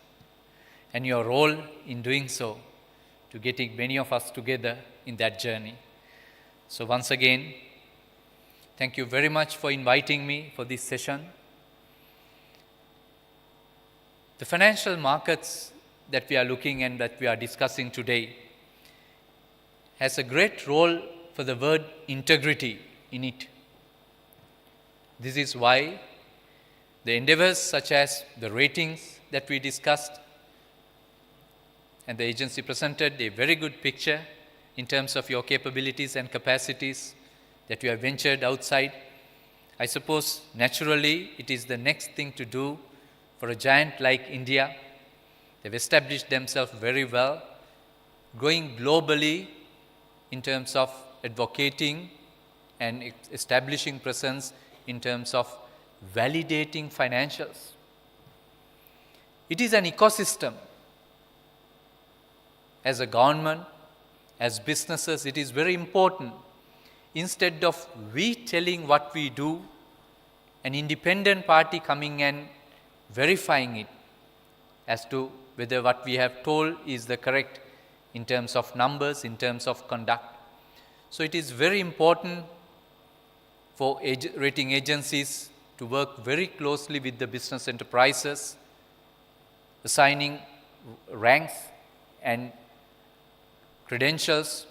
and your role in doing so, to getting many of us together in that journey. So once again, thank you very much for inviting me for this session. The financial markets that we are looking and that we are discussing today has a great role for the word integrity in it. This is why the endeavors such as the ratings that we discussed, and the agency presented a very good picture in terms of your capabilities and capacities that you have ventured outside. I suppose naturally it is the next thing to do for a giant like India. They've established themselves very well, going globally in terms of advocating and establishing presence in terms of validating financials. It is an ecosystem. As a government, as businesses, it is very important. Instead of we telling what we do, an independent party coming and verifying it as to whether what we have told is the correct in terms of numbers, in terms of conduct. So it is very important for rating agencies to work very closely with the business enterprises, assigning ranks and credentials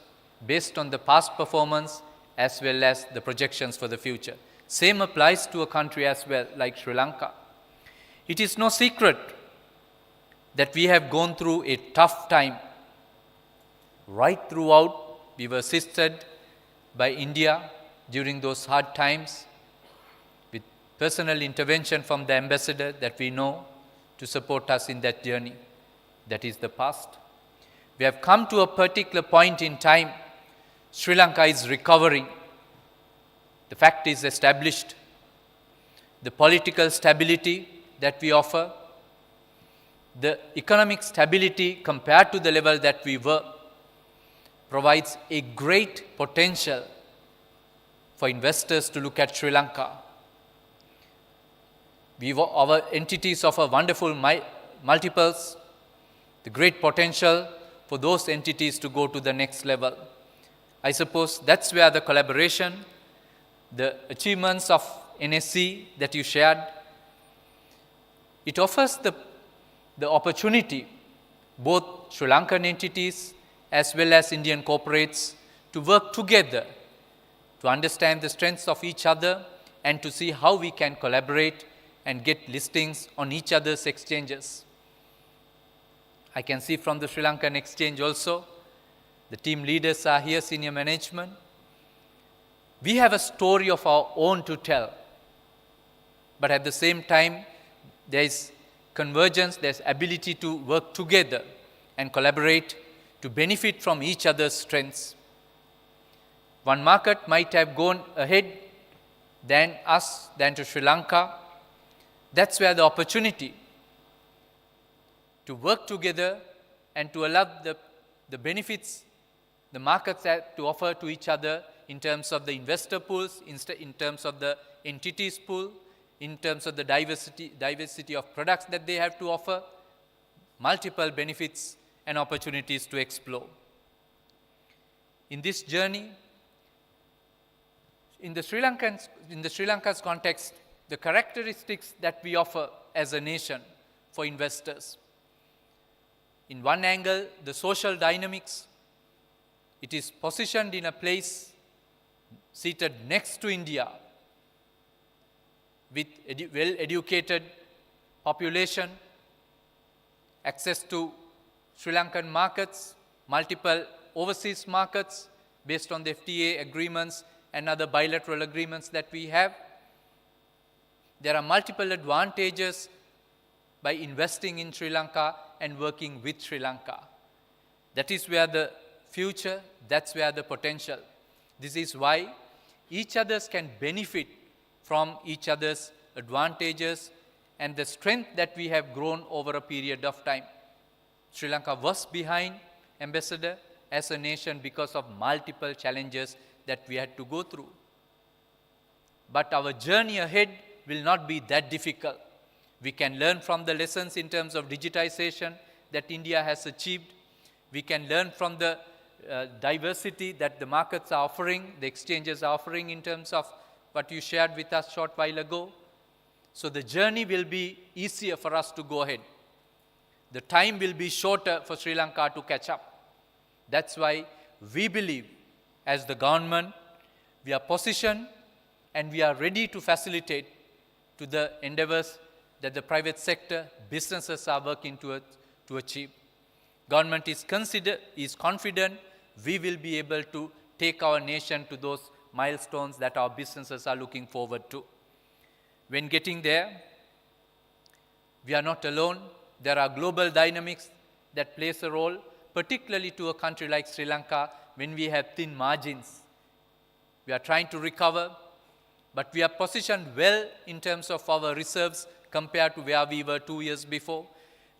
based on the past performance as well as the projections for the future. Same applies to a country as well, like Sri Lanka. It is no secret that we have gone through a tough time. Right throughout, we were assisted by India during those hard times with personal intervention from the ambassador that we know to support us in that journey. That is the past. We have come to a particular point in time. Sri Lanka is recovering. The fact is established. The political stability that we offer, the economic stability compared to the level that we were, provides a great potential for investors to look at Sri Lanka. Our entities offer wonderful multiples, the great potential for those entities to go to the next level. I suppose that's where the collaboration, the achievements of NSE that you shared, it offers the opportunity, both Sri Lankan entities as well as Indian corporates, to work together, to understand the strengths of each other and to see how we can collaborate and get listings on each other's exchanges. I can see from the Sri Lankan exchange also, the team leaders are here, senior management. We have a story of our own to tell, but at the same time, there is convergence, there's ability to work together and collaborate to benefit from each other's strengths. One market might have gone ahead than us, than to Sri Lanka. That's where the opportunity to work together and to allow the benefits the markets have to offer to each other in terms of the investor pools, in terms of the entities pool, in terms of the diversity of products that they have to offer, multiple benefits and opportunities to explore. In this journey, in the Sri Lanka's context, the characteristics that we offer as a nation for investors. In one angle, the social dynamics. It is positioned in a place seated next to India with well-educated population, access to Sri Lankan markets, multiple overseas markets based on the FTA agreements and other bilateral agreements that we have. There are multiple advantages by investing in Sri Lanka and working with Sri Lanka. That is where the future, that's where the potential. This is why each others can benefit from each other's advantages and the strength that we have grown over a period of time. Sri Lanka was behind, Ambassador, as a nation because of multiple challenges that we had to go through. But our journey ahead will not be that difficult. We can learn from the lessons in terms of digitization that India has achieved. We can learn from the diversity that the markets are offering, the exchanges are offering in terms of what you shared with us short while ago. So the journey will be easier for us to go ahead. The time will be shorter for Sri Lanka to catch up. That's why we believe, as the government, we are positioned and we are ready to facilitate to the endeavors that the private sector, businesses are working to achieve. Government is confident we will be able to take our nation to those milestones that our businesses are looking forward to. When getting there, we are not alone. There are global dynamics that plays a role, particularly to a country like Sri Lanka when we have thin margins. We are trying to recover, but we are positioned well in terms of our reserves compared to where we were 2 years before.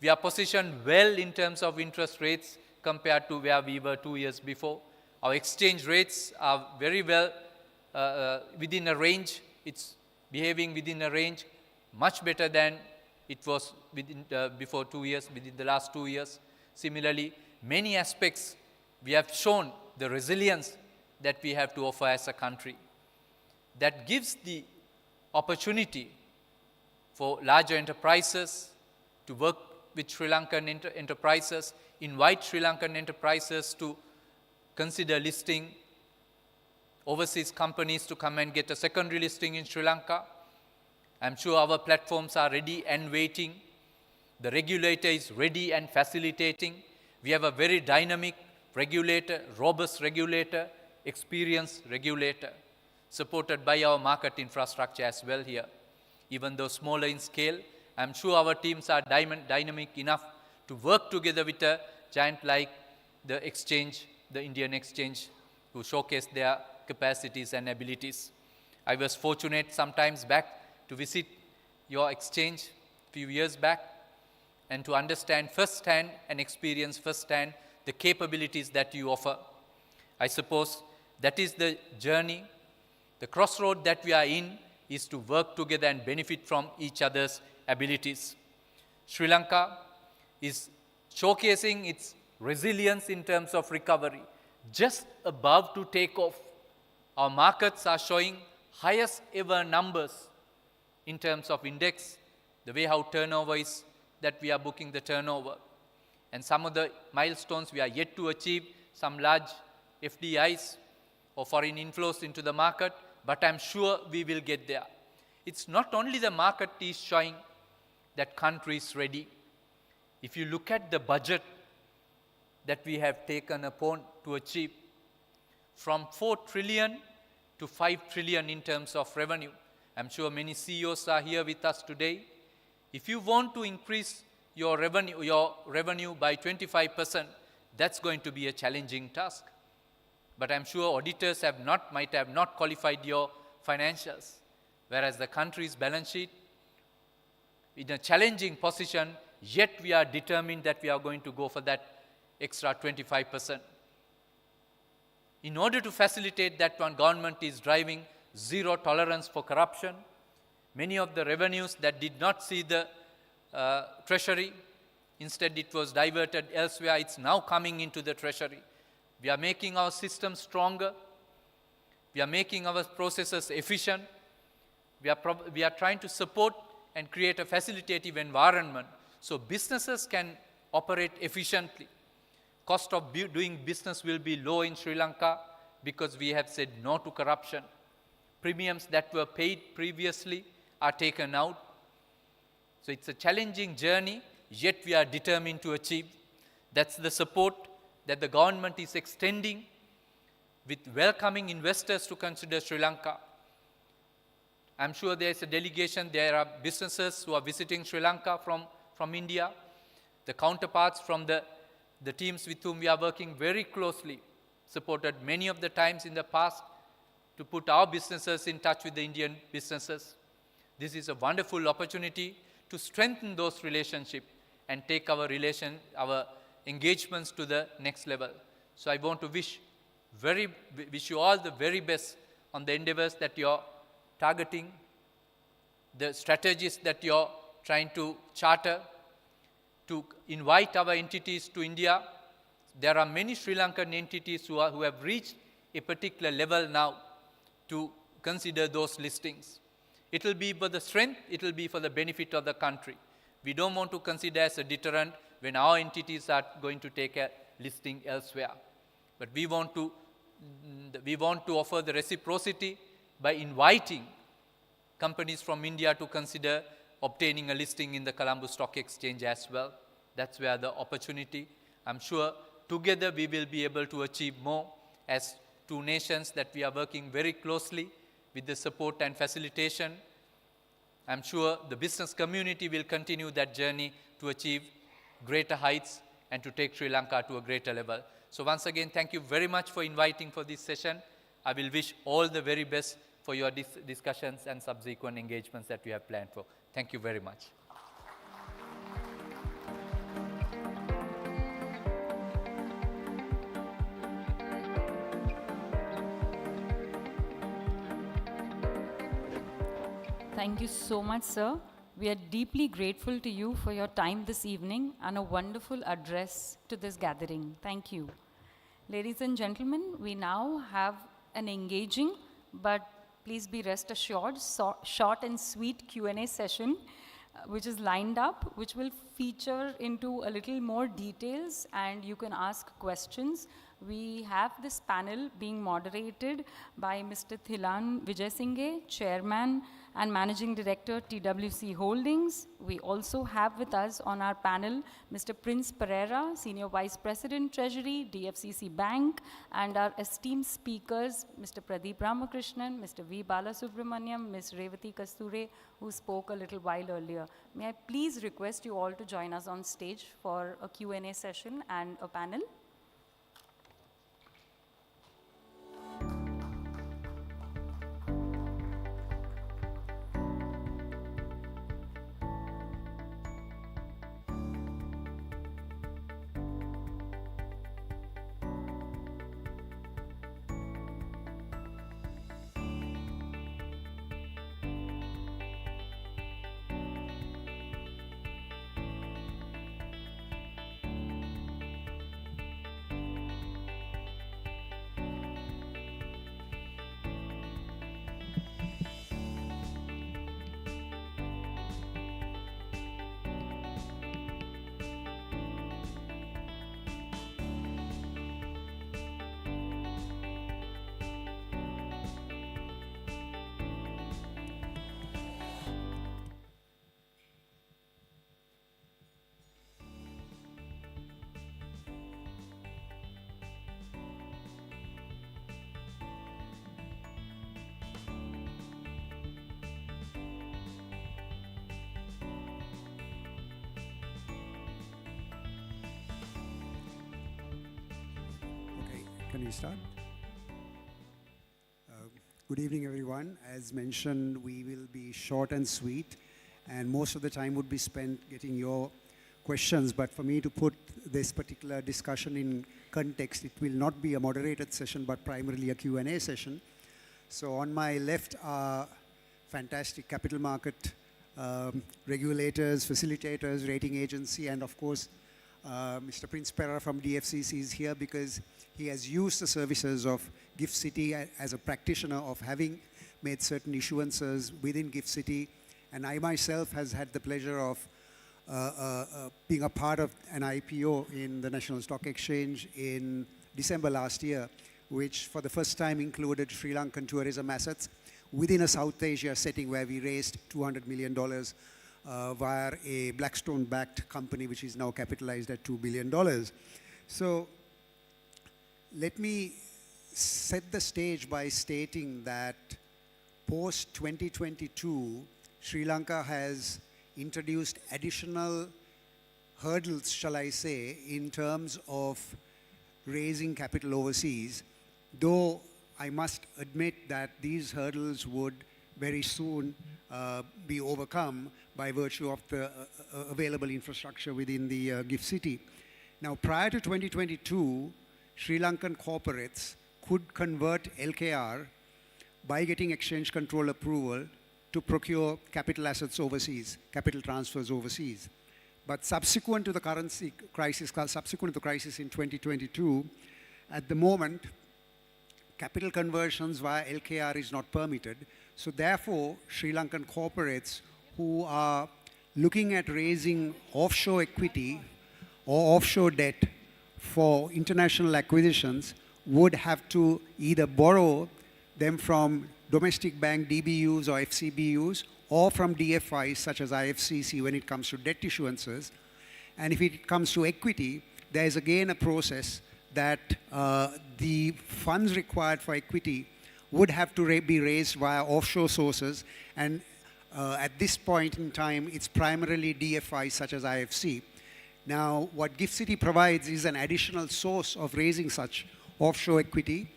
We are positioned well in terms of interest rates compared to where we were 2 years before. Our exchange rates are very well within a range. It's behaving within a range much better than it was before 2 years, within the last 2 years. Similarly, many aspects we have shown the resilience that we have to offer as a country. That gives the opportunity for larger enterprises to work with Sri Lankan enterprises, invite Sri Lankan enterprises to consider listing overseas companies to come and get a secondary listing in Sri Lanka. I'm sure our platforms are ready and waiting. The regulator is ready and facilitating. We have a very dynamic regulator, robust regulator, experienced regulator, supported by our market infrastructure as well here. Even though smaller in scale, I'm sure our teams are dynamic enough to work together with a giant like the exchange, the Indian exchange, to showcase their capacities and abilities. I was fortunate sometimes back to visit your exchange a few years back and to understand firsthand and experience firsthand the capabilities that you offer. I suppose that is the journey. The crossroad that we are in is to work together and benefit from each other's abilities. Sri Lanka is showcasing its resilience in terms of recovery, just about to take off. Our markets are showing highest ever numbers in terms of index, the way how turnover is, that we are booking the turnover. And some of the milestones we are yet to achieve, some large FDIs or foreign inflows into the market, but I'm sure we will get there. It's not only the market is showing that country is ready. If you look at the budget that we have taken upon to achieve, from 4 trillion to 5 trillion in terms of revenue. I'm sure many CEOs are here with us today. If you want to increase your revenue by 25%, that's going to be a challenging task. But I'm sure auditors might have not qualified your financials, whereas the country's balance sheet in a challenging position, yet we are determined that we are going to go for that extra 25%. In order to facilitate that one, government is driving zero tolerance for corruption. Many of the revenues that did not see the treasury, instead it was diverted elsewhere, it's now coming into the treasury. We are making our system stronger. We are making our processes efficient. We are trying to support and create a facilitative environment so businesses can operate efficiently. Cost of doing business will be low in Sri Lanka because we have said no to corruption. Premiums that were paid previously are taken out. So it's a challenging journey, yet we are determined to achieve. That's the support that the government is extending with welcoming investors to consider Sri Lanka. I'm sure there is a delegation, there are businesses who are visiting Sri Lanka from India, the counterparts from the teams with whom we are working very closely, supported many of the times in the past to put our businesses in touch with the Indian businesses. This is a wonderful opportunity to strengthen those relationships and take our engagements to the next level. So I want to wish you all the very best on the endeavors that you're targeting, the strategies that you're trying to charter, to invite our entities to India. There are many Sri Lankan entities who have reached a particular level now to consider those listings. It will be for the strength, it will be for the benefit of the country. We don't want to consider as a deterrent when our entities are going to take a listing elsewhere. But we want to offer the reciprocity by inviting companies from India to consider obtaining a listing in the Colombo Stock Exchange as well. That's where the opportunity. I'm sure together we will be able to achieve more as two nations that we are working very closely with the support and facilitation. I'm sure the business community will continue that journey to achieve greater heights and to take Sri Lanka to a greater level. So once again, thank you very much for inviting for this session. I will wish all the very best for your discussions and subsequent engagements that we have planned for. Thank you very much. Thank you so much, sir. We are deeply grateful to you for your time this evening and a wonderful address to this gathering. Thank you. Ladies and gentlemen, we now have an engaging, but please be rest assured, short and sweet Q&A session, which is lined up, which will feature into a little more details and you can ask questions. We have this panel being moderated by Mr. Thilan Vijayasinghe, Chairman and Managing Director, TWC Holdings. We also have with us on our panel Mr. Prince Pereira, Senior Vice President, Treasury, DFCC Bank, and our esteemed speakers, Mr. Pradeep Ramakrishnan, Mr. V. Balasubramaniam, Ms. Revati Kasture, who spoke a little while earlier. May I please request you all to join us on stage for a Q&A session and a panel? Can we start? Good evening, everyone. As mentioned, we will be short and sweet, and most of the time would be spent getting your questions. But for me to put this particular discussion in context, it will not be a moderated session, but primarily a Q&A session. So on my left are fantastic capital market regulators, facilitators, rating agency, and of course, Mr. Prince Pera from DFCC is here because he has used the services of GIFT City as a practitioner of having made certain issuances within GIFT City. And I myself has had the pleasure of being a part of an IPO in the National Stock Exchange in December last year, which for the first time included Sri Lankan tourism assets within a South Asia setting where we raised $200 million via a Blackstone-backed company, which is now capitalized at $2 billion. So let me set the stage by stating that post-2022, Sri Lanka has introduced additional hurdles, shall I say, in terms of raising capital overseas, though I must admit that these hurdles would very soon be overcome by virtue of the available infrastructure within the GIFT City. Now, prior to 2022, Sri Lankan corporates could convert LKR by getting exchange control approval to procure capital assets overseas, capital transfers overseas. But subsequent to the currency crisis, subsequent to the crisis in 2022, at the moment, capital conversions via LKR is not permitted. So therefore, Sri Lankan corporates who are looking at raising offshore equity or offshore debt for international acquisitions would have to either borrow them from domestic bank DBUs or FCBUs or from DFIs such as IFSCA when it comes to debt issuances. And if it comes to equity, there is again a process that the funds required for equity would have to be raised via offshore sources. And at this point in time, it's primarily DFIs such as IFC. Now, what GIFT City provides is an additional source of raising such offshore equity,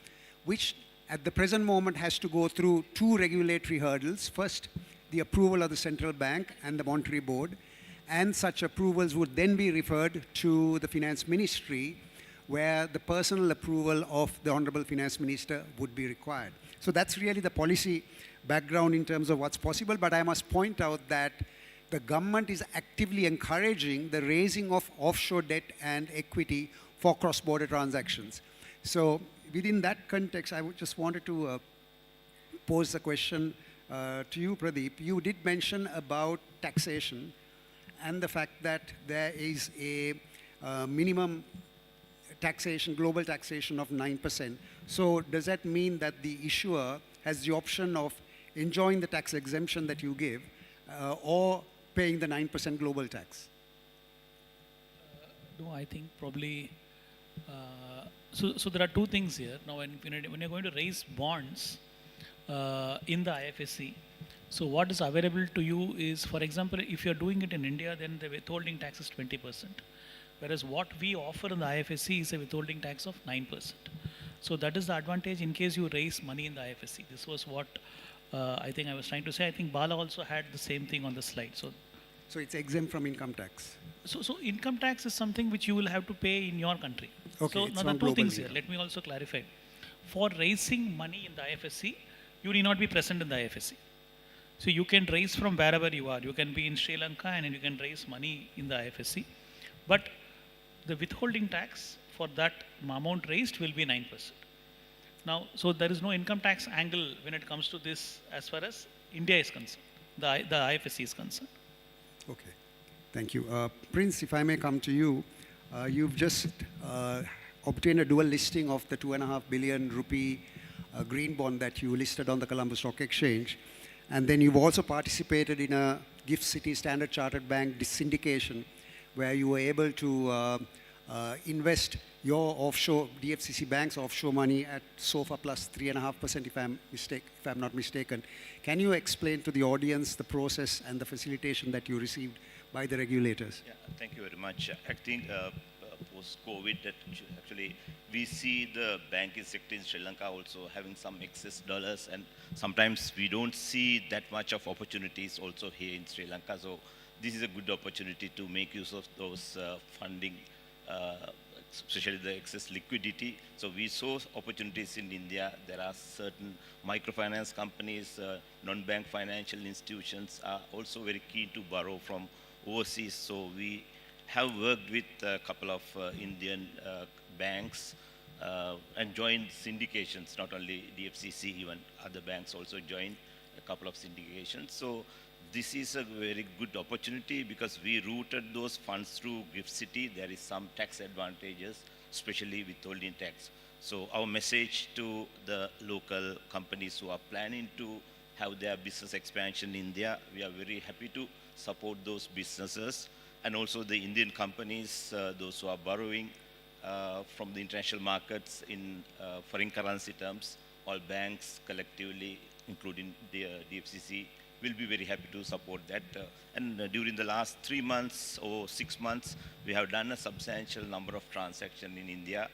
which at the present moment has to go through two regulatory hurdles. First, the approval of the central bank and the monetary board, and such approvals would then be referred to the finance ministry, where the personal approval of the Honorable Finance Minister would be required. So that's really the policy background in terms of what's possible, but I must point out that the government is actively encouraging the raising of offshore debt and equity for cross-border transactions. So within that context, I just wanted to pose the question to you, Pradeep. You did mention about taxation and the fact that there is a minimum taxation, global taxation of 9%. So does that mean that the issuer has the option of enjoying the tax exemption that you give or paying the 9% global tax? No, I think probably, so there are two things here. Now, when you're going to raise bonds in the IFSC, so what is available to you is, for example, if you're doing it in India, then the withholding tax is 20%. Whereas what we offer in the IFSC is a withholding tax of 9%. So that is the advantage in case you raise money in the IFSC. This was what I think I was trying to say. I think Bala also had the same thing on the slide. So it's exempt from income tax? So income tax is something which you will have to pay in your country. Okay, So now there are two things here. Let me also clarify. For raising money in the IFSC, you need not be present in the IFSC. So you can raise from wherever you are. You can be in Sri Lanka and you can raise money in the IFSC. But the withholding tax for that amount raised will be 9%. Now, so there is no income tax angle when it comes to this as far as India is concerned, the IFSC is concerned. Okay, thank you. Prince, if I may come to you, you've just obtained a dual listing of the 2.5 billion rupee green bond that you listed on the Colombo Stock Exchange. And then you've also participated in a GIFT City Standard Chartered Bank syndication where you were able to invest your offshore, DFCC Bank's offshore money at SOFR plus 3.5% if I'm not mistaken. Can you explain to the audience the process and the facilitation that you received by the regulators? Yeah, thank you very much. I think post-COVID that actually we see the banking sector in Sri Lanka also having some excess dollars, and sometimes we don't see that much of opportunities also here in Sri Lanka. So this is a good opportunity to make use of those funding, especially the excess liquidity. So we saw opportunities in India. There are certain microfinance companies, non-bank financial institutions are also very keen to borrow from overseas. So we have worked with a couple of Indian banks and joined syndications, not only DFCC, even other banks also joined a couple of syndications. So this is a very good opportunity because we routed those funds through Gift City. There is some tax advantages, especially withholding tax. So our message to the local companies who are planning to have their business expansion in India, we are very happy to support those businesses, and also the Indian companies, those who are borrowing from the international markets in foreign currency terms. All banks collectively, including the DFCC, will be very happy to support that. During the last 3 months or 6 months, we have done a substantial number of transactions in India,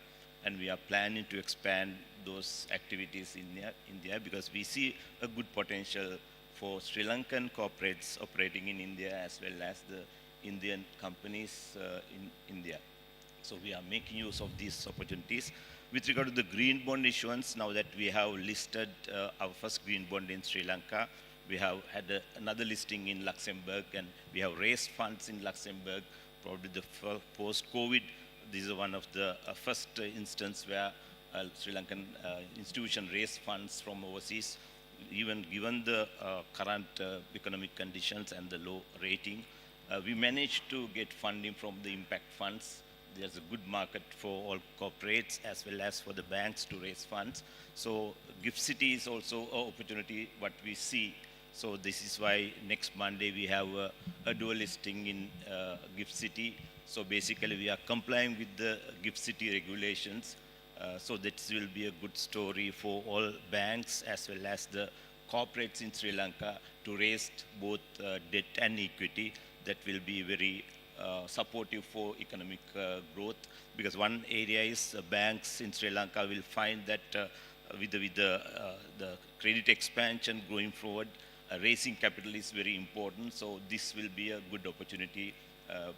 and we are planning to expand those activities in India because we see a good potential for Sri Lankan corporates operating in India as well as the Indian companies in India. So we are making use of these opportunities. With regard to the green bond issuance, now that we have listed our first green bond in Sri Lanka, we have had another listing in Luxembourg, and we have raised funds in Luxembourg. Probably the post-COVID, this is one of the first instance where Sri Lankan institution raised funds from overseas. Even given the current economic conditions and the low rating, we managed to get funding from the impact funds. There's a good market for all corporates as well as for the banks to raise funds. So Gift City is also an opportunity what we see. So this is why next Monday we have a dual listing in Gift City. So basically we are complying with the Gift City regulations. So this will be a good story for all banks as well as the corporates in Sri Lanka to raise both debt and equity. That will be very supportive for economic growth, because one area is banks in Sri Lanka will find that with the credit expansion going forward, raising capital is very important. So this will be a good opportunity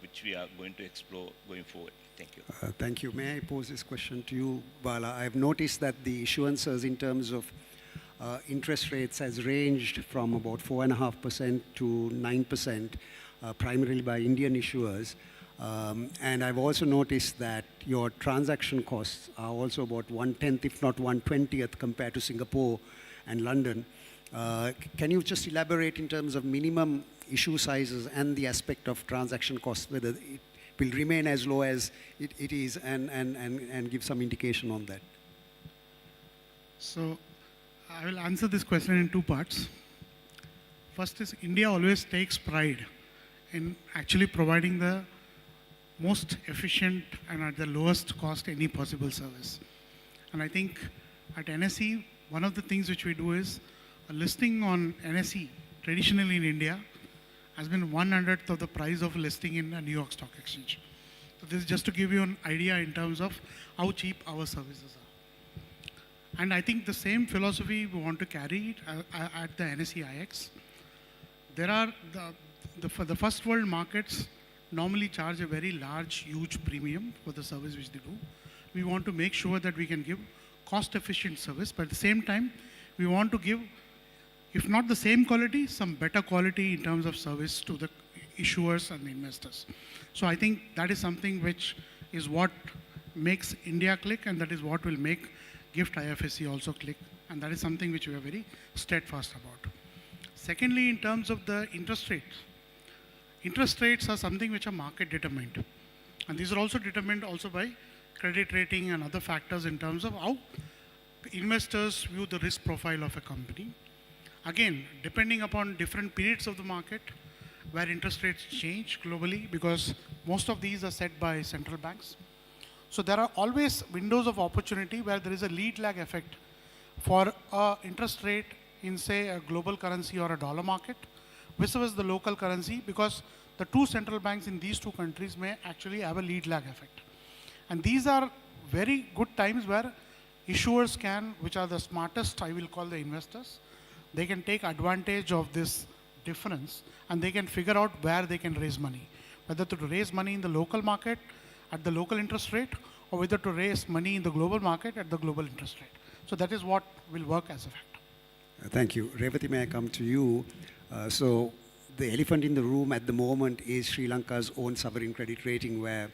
which we are going to explore going forward. Thank you. Thank you. May I pose this question to you, Bala? I've noticed that the issuances in terms of interest rates has ranged from about 4.5% to 9%, primarily by Indian issuers. And I've also noticed that your transaction costs are also about 1/10, if not 1/20th, compared to Singapore and London. Can you just elaborate in terms of minimum issue sizes and the aspect of transaction costs, whether it will remain as low as it is, and give some indication on that? So I will answer this question in two parts. First is, India always takes pride in actually providing the most efficient and at the lowest cost any possible service. And I think at NSE, one of the things which we do is a listing on NSE, traditionally in India, has been 1/100th of the price of listing in a New York Stock Exchange. So this is just to give you an idea in terms of how cheap our services are. And I think the same philosophy we want to carry at the NSE IX. There are the first world markets normally charge a very large, huge premium for the service which they do. We want to make sure that we can give cost-efficient service, but at the same time, we want to give, if not the same quality, some better quality in terms of service to the issuers and the investors. So I think that is something which is what makes India click, and that is what will make GIFT IFSC also click, and that is something which we are very steadfast about. Secondly, in terms of the interest rates are something which are market determined, and these are also determined also by credit rating and other factors in terms of how investors view the risk profile of a company. Again, depending upon different periods of the market where interest rates change globally, because most of these are set by central banks. So there are always windows of opportunity where there is a lead lag effect for interest rate in, say, a global currency or a dollar market versus the local currency, because the two central banks in these two countries may actually have a lead lag effect. And these are very good times where issuers can, which are the smartest, I will call the investors, they can take advantage of this difference and they can figure out where they can raise money. Whether to raise money in the local market at the local interest rate or whether to raise money in the global market at the global interest rate. So that is what will work as a factor. Thank you. Revati, may I come to you? So the elephant in the room at the moment is Sri Lanka's own sovereign credit rating, where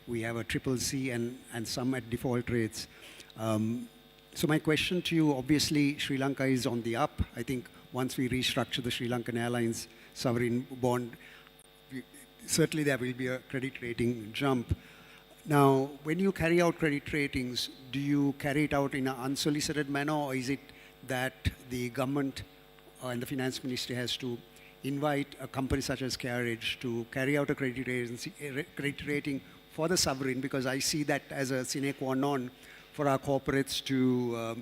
we have a CCC and some at default rates. So my question to you, obviously Sri Lanka is on the up. I think once we restructure the Sri Lankan Airlines sovereign bond, certainly there will be a credit rating jump. Now, when you carry out credit ratings, do you carry it out in an unsolicited manner, or is it that the government and the finance ministry has to invite a company such as CareEdge to carry out a credit rating for the sovereign? Because I see that as a sine qua non for our corporates to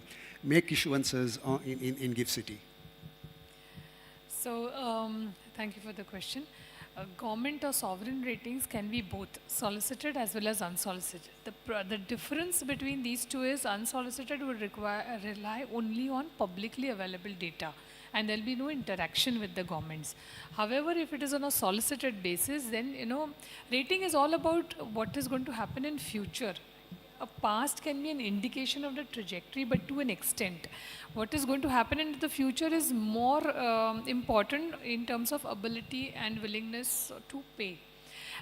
make issuances in GIFT City. So, thank you for the question. Government or sovereign ratings can be both solicited as well as unsolicited. The difference between these two is unsolicited would rely only on publicly available data, and there will be no interaction with the governments. However, if it is on a solicited basis, then rating is all about what is going to happen in future. A past can be an indication of the trajectory, but to an extent. What is going to happen in the future is more important in terms of ability and willingness to pay.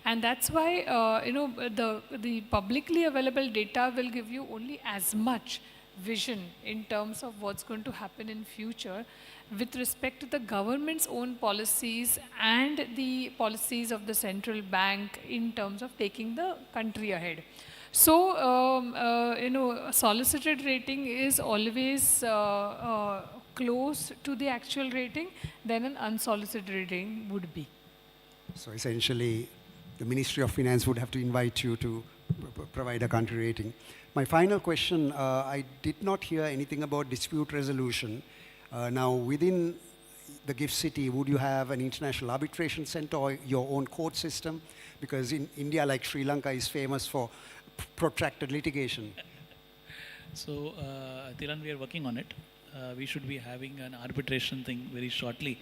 And that's why the publicly available data will give you only as much vision in terms of what's going to happen in future with respect to the government's own policies and the policies of the central bank in terms of taking the country ahead. So, a solicited rating is always close to the actual rating than an unsolicited rating would be. So essentially, the Ministry of Finance would have to invite you to provide a country rating. My final question, I did not hear anything about dispute resolution. Now, within the GIFT City, would you have an international arbitration center or your own court system? Because in India, like Sri Lanka, is famous for protracted litigation. So, Thilan, we are working on it. We should be having an arbitration thing very shortly.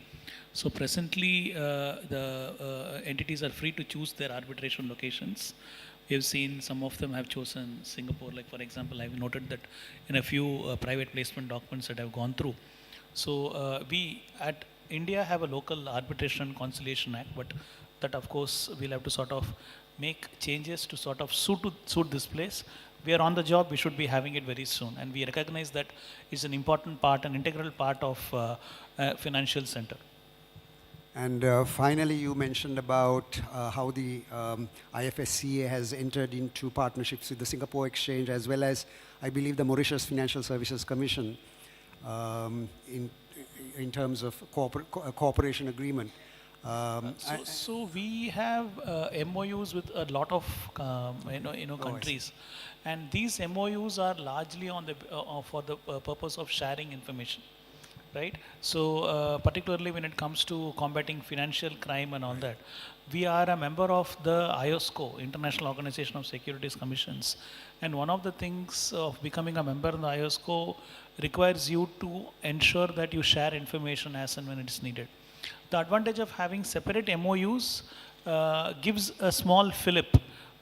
So presently, the entities are free to choose their arbitration locations. We have seen some of them have chosen Singapore. Like for example, I've noted that in a few private placement documents that have gone through. So we at India have a local arbitration conciliation act, but that of course we'll have to sort of make changes to sort of suit this place. We are on the job. We should be having it very soon, and we recognize that it's an important part, an integral part of financial center. And finally, you mentioned about how the IFSCA has entered into partnerships with the Singapore Exchange as well as, I believe, the Mauritius Financial Services Commission in terms of cooperation agreement. So we have MOUs with a lot of countries, and these MOUs are largely on the for the purpose of sharing information, right? So particularly when it comes to combating financial crime and all that, we are a member of the IFSCA, International Organization of Securities Commissions, and one of the things of becoming a member of the IFSCA requires you to ensure that you share information as and when it is needed. The advantage of having separate MOUs gives a small fillip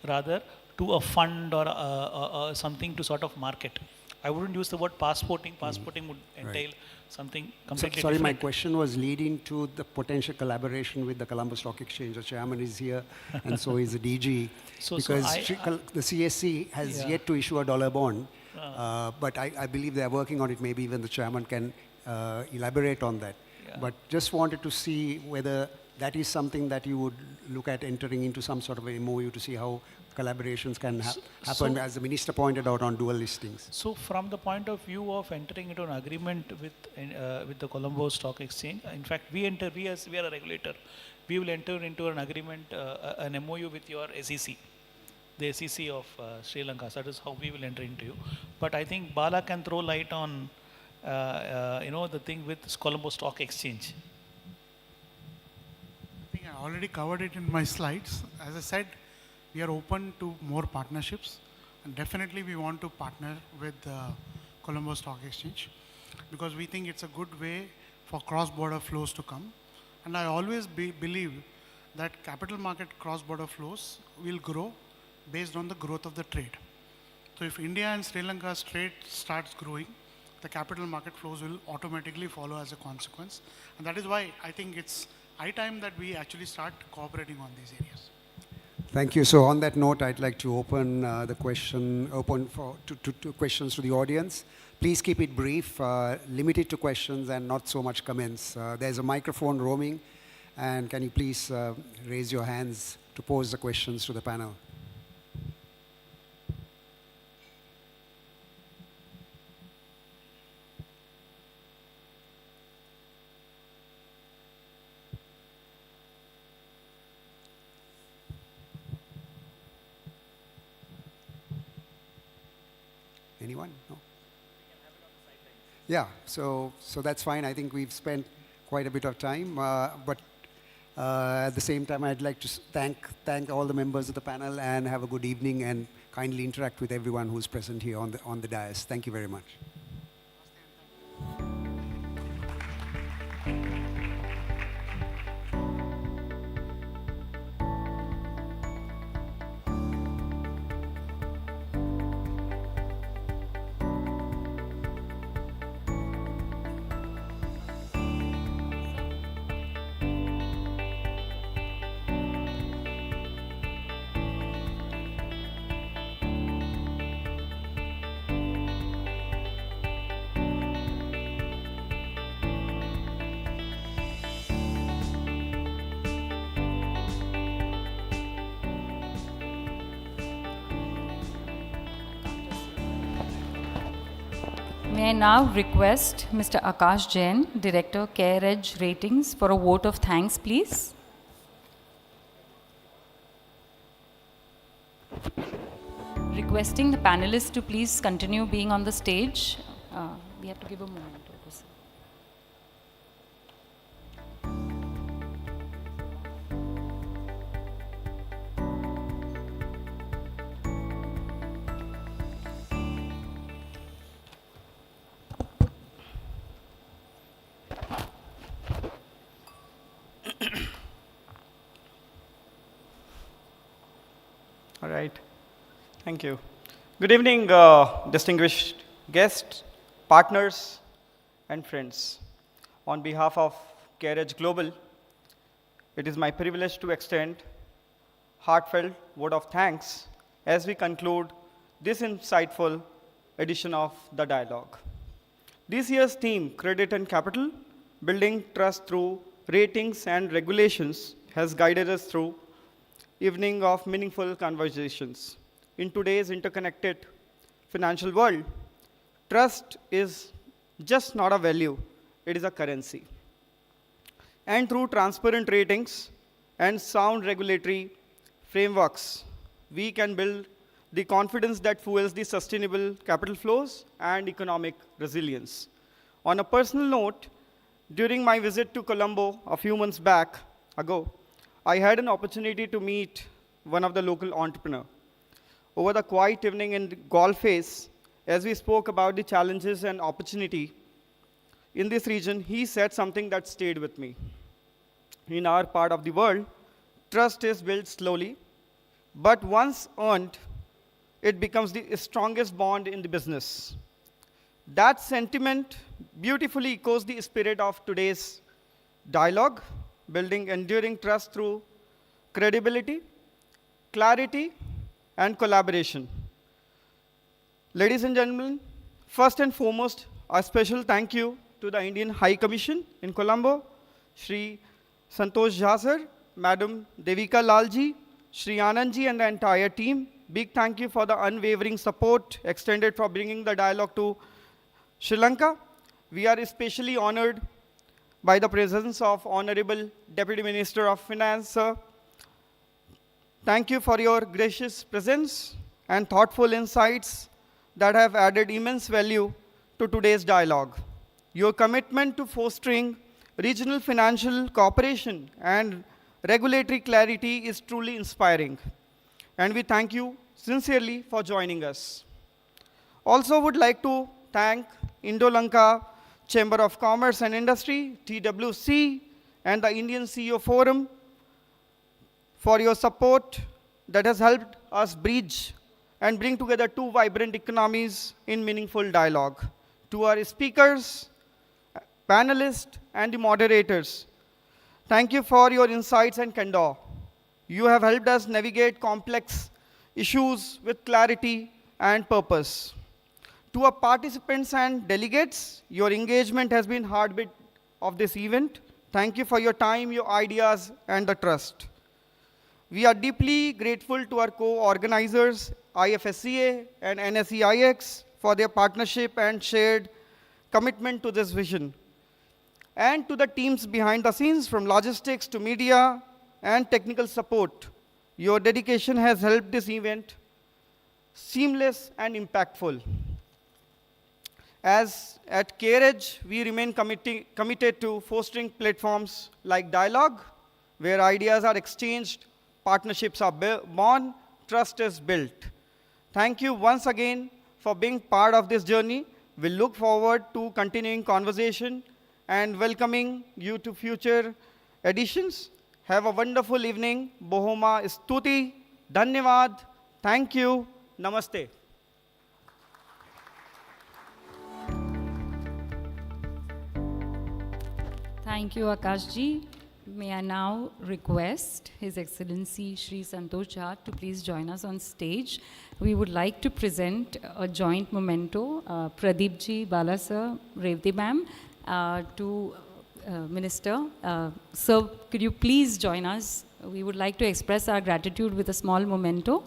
rather to a fund or something to sort of market. I wouldn't use the word passporting. Passporting would entail something completely Sorry, different. my question was leading to the potential collaboration with the Colombo Stock Exchange. The chairman is here and so is the DG. Because the CSC has yet to issue a dollar bond, but I believe they are working on it. Maybe even the chairman can elaborate on that. But just wanted to see whether that is something that you would look at entering into some sort of a MOU to see how collaborations can happen, as the minister pointed out, on dual listings. So from the point of view of entering into an agreement with the Colombo Stock Exchange, in fact, we are a regulator. We will enter into an agreement, an MOU with your SEC, the SEC of Sri Lanka. So that is how we will enter into you. But I think Bala can throw light on the thing with Colombo Stock Exchange. I think I already covered it in my slides. As I said, we are open to more partnerships. And definitely we want to partner with Colombo Stock Exchange because we think it's a good way for cross-border flows to come. And I always believe that capital market cross-border flows will grow based on the growth of the trade. So if India and Sri Lanka's trade starts growing, the capital market flows will automatically follow as a consequence. And that is why I think it's high time that we actually start cooperating on these areas. Thank you. So on that note, I'd like to open the question, to questions to the audience. Please keep it brief, limit it to questions and not so much comments. There's a microphone roaming, and can you please raise your hands to pose the questions to the panel? Anyone? No? Yeah, so that's fine. I think we've spent quite a bit of time, but at the same time, I'd like to thank all the members of the panel and have a good evening and kindly interact with everyone who's present here on the dais. Thank you very much. May I now request Mr. Akash Jain, Director, CareEdge Ratings, for a vote of thanks, please. Requesting the panelists to please continue being on the stage. We have to give a moment. All right. Thank you. Good evening, distinguished guests, partners, and friends. On behalf of CareEdge Global, it is my privilege to extend heartfelt vote of thanks as we conclude this insightful edition of the dialogue. This year's theme, Credit and Capital, Building Trust Through Ratings and Regulations, has guided us through evening of meaningful conversations. In today's interconnected financial world, trust is just not a value, it is a currency. And through transparent ratings and sound regulatory frameworks, we can build the confidence that fuels the sustainable capital flows and economic resilience. On a personal note, during my visit to Colombo a few months ago, I had an opportunity to meet one of the local entrepreneurs. Over the quiet evening in the golf phase, as we spoke about the challenges and opportunity in this region, he said something that stayed with me. In our part of the world, trust is built slowly, but once earned, it becomes the strongest bond in the business. That sentiment beautifully echoes the spirit of today's dialogue, building enduring trust through credibility, clarity, and collaboration. Ladies and gentlemen, first and foremost, a special thank you to the Indian High Commission in Colombo, Sri Santosh Jha sir, Madam Devika Lalji, Sri Anandji, and the entire team. Big thank you for the unwavering support extended for bringing the dialogue to Sri Lanka. We are especially honored by the presence of Honorable Deputy Minister of Finance, sir. Thank you for your gracious presence and thoughtful insights that have added immense value to today's dialogue. Your commitment to fostering regional financial cooperation and regulatory clarity is truly inspiring. and we thank you sincerely for joining us. Also would like to thank Indo-Lanka Chamber of Commerce and Industry, TWC, and the Indian CEO Forum for your support that has helped us bridge and bring together two vibrant economies in meaningful dialogue. To our speakers, panelists, and the moderators, thank you for your insights and candor. You have helped us navigate complex issues with clarity and purpose. To our participants and delegates, your engagement has been heartbeat of this event. Thank you for your time, your ideas, and the trust. We are deeply grateful to our co-organizers, IFSCA and NSE IX, for their partnership and shared commitment to this vision. And to the teams behind the scenes, from logistics to media and technical support, your dedication has helped this event seamless and impactful. As at CareEdge, we remain committed to fostering platforms like dialogue, where ideas are exchanged, partnerships are born, trust is built. Thank you once again for being part of this journey. We look forward to continuing conversation and welcoming you to future editions. Have a wonderful evening. Bohoma Stuti. Dhanyavad. Thank you. Namaste. Thank you, Akashji. May I now request His Excellency Shri Santosh Jha to please join us on stage. We would like to present a joint memento, Pradeep ji, Bala sir, Revati ma'am, to Minister. Sir, could you please join us? We would like to express our gratitude with a small memento.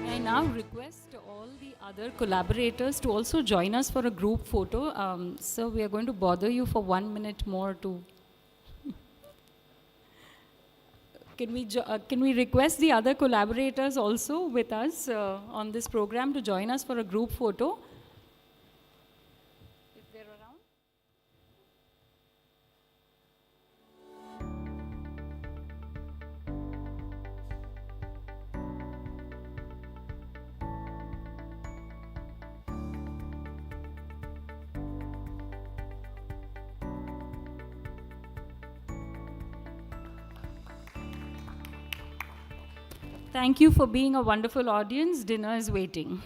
I now request all the other collaborators to also join us for a group photo. So we are going to bother you for 1 minute more to... Can we request the other collaborators also with us on this program to join us for a group photo? If they're around. Thank you for being a wonderful audience. Dinner is waiting.